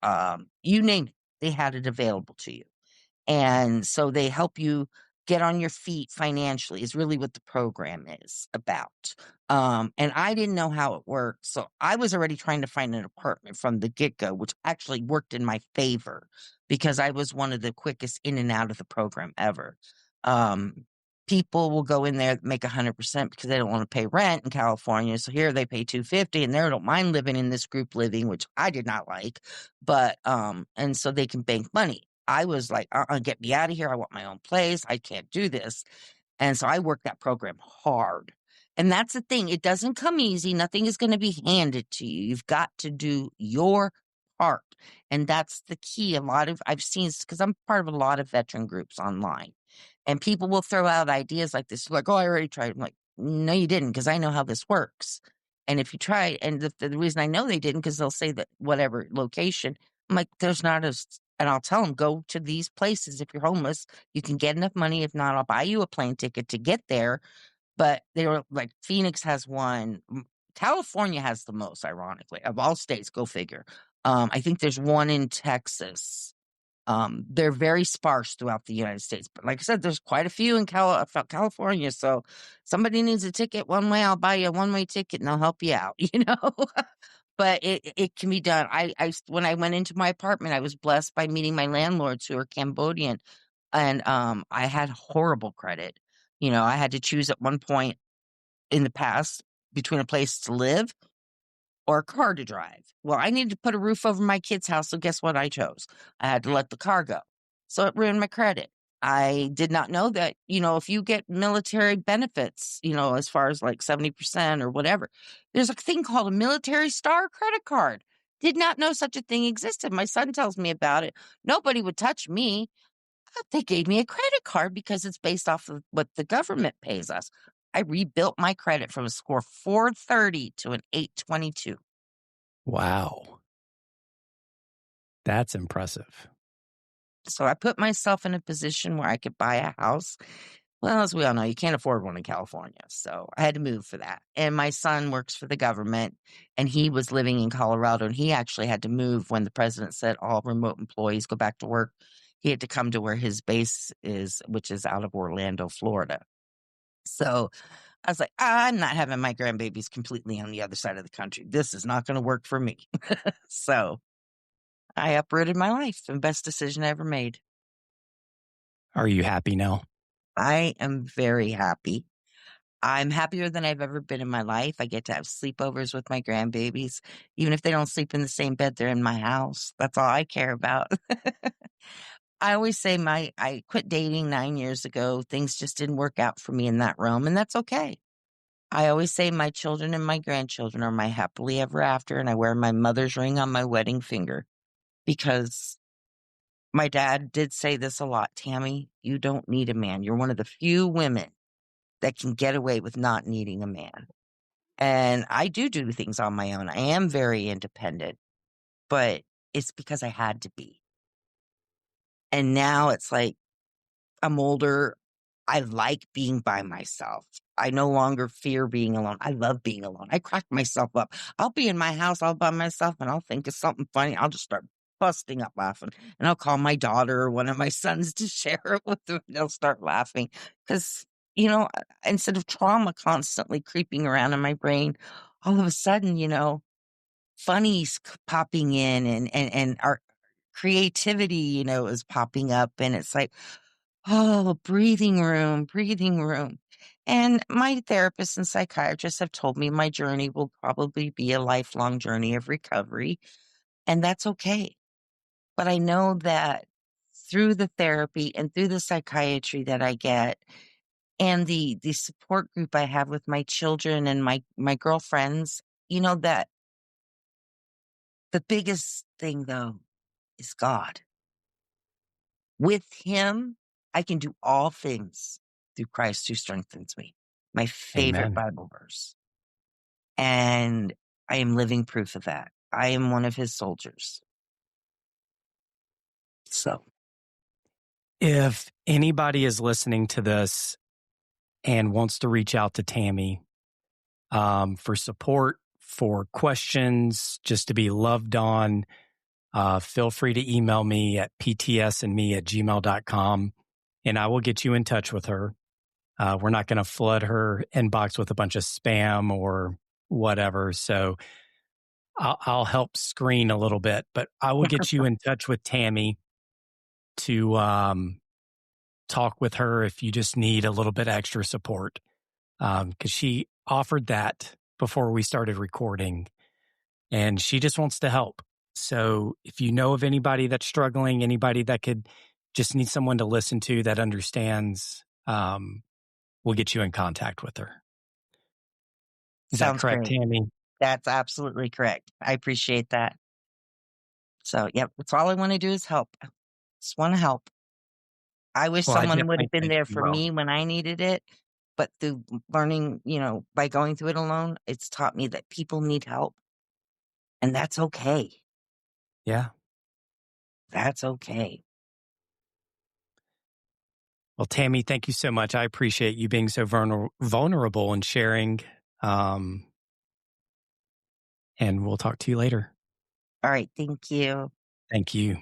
you name it, they had it available to you. And so they help you get on your feet financially is really what the program is about. And I didn't know how it worked. So I was already trying to find an apartment from the get-go, which actually worked in my favor because I was one of the quickest in and out of the program ever. Um, People will go in there, make 100% because they don't want to pay rent in California. So here they pay 250, and they don't mind living in this group living, which I did not like. But and so they can bank money. I was like, get me out of here. I want my own place. I can't do this. And so I worked that program hard. And that's the thing. It doesn't come easy. Nothing is going to be handed to you. You've got to do your part. And that's the key. I've seen, because I'm part of a lot of veteran groups online, and people will throw out ideas like this, like, oh, I already tried. I'm like, no, you didn't, because I know how this works. And if you try, and the reason I know they didn't, because they'll say that whatever location, I'm like, there's not and I'll tell them, go to these places. If you're homeless, you can get enough money. If not, I'll buy you a plane ticket to get there. But they were like, Phoenix has one. California has the most, ironically, of all states. Go figure. I think there's one in Texas. They're very sparse throughout the United States. But like I said, there's quite a few in California. So somebody needs a ticket one way, I'll buy you a one-way ticket and I'll help you out, But it can be done. When I went into my apartment, I was blessed by meeting my landlords who are Cambodian, and I had horrible credit. I had to choose at one point in the past between a place to live or a car to drive. Well, I needed to put a roof over my kid's house, so guess what I chose? I had to let the car go. So it ruined my credit. I did not know that, if you get military benefits, as far as like 70% or whatever, there's a thing called a military star credit card. Did not know such a thing existed. My son tells me about it. Nobody would touch me. They gave me a credit card because it's based off of what the government pays us. I rebuilt my credit from a score 430 to an 822. Wow. That's impressive. So I put myself in a position where I could buy a house. Well, as we all know, you can't afford one in California. So I had to move for that. And my son works for the government, and he was living in Colorado, and he actually had to move when the president said all remote employees go back to work. He had to come to where his base is, which is out of Orlando, Florida. So I was like, I'm not having my grandbabies completely on the other side of the country. This is not going to work for me. So I uprooted my life. The best decision I ever made. Are you happy now? I am very happy. I'm happier than I've ever been in my life. I get to have sleepovers with my grandbabies. Even if they don't sleep in the same bed, they're in my house. That's all I care about. I always say I quit dating 9 years ago. Things just didn't work out for me in that realm, and that's okay. I always say my children and my grandchildren are my happily ever after, and I wear my mother's ring on my wedding finger because my dad did say this a lot, "Tammy, you don't need a man. You're one of the few women that can get away with not needing a man." And I do things on my own. I am very independent, but it's because I had to be. And now it's like I'm older. I like being by myself. I no longer fear being alone. I love being alone. I crack myself up. I'll be in my house all by myself and I'll think of something funny. I'll just start busting up laughing. And I'll call my daughter or one of my sons to share it with them. They'll start laughing because, instead of trauma constantly creeping around in my brain, all of a sudden, funny's popping in and our creativity, is popping up. And it's like, oh, breathing room, breathing room. And my therapist and psychiatrists have told me my journey will probably be a lifelong journey of recovery, and that's okay. But I know that through the therapy and through the psychiatry that I get and the support group I have with my children and my girlfriends, that the biggest thing though is God. With him, I can do all things through Christ who strengthens me. My favorite Amen. Bible verse. And I am living proof of that. I am one of his soldiers. So, If anybody is listening to this and wants to reach out to Tammy for support, for questions, just to be loved on, feel free to email me at ptsandme@gmail.com and I will get you in touch with her. We're not going to flood her inbox with a bunch of spam or whatever. So I'll help screen a little bit, but I will get you in touch with Tammy to talk with her if you just need a little bit extra support. Because she offered that before we started recording and she just wants to help. So if you know of anybody that's struggling, anybody that could just need someone to listen to that understands, we'll get you in contact with her. Is that sounds correct, great. Tammy? That's absolutely correct. I appreciate that. So, yep, that's all I want to do is help. Just want to help. I wish Well, I someone would definitely have been think there you for will. me when I needed it. But through learning, by going through it alone, it's taught me that people need help. And that's okay. Yeah. That's okay. Well, Tammy, thank you so much. I appreciate you being so vulnerable and sharing. Um, and we'll talk to you later. All right. Thank you. Thank you.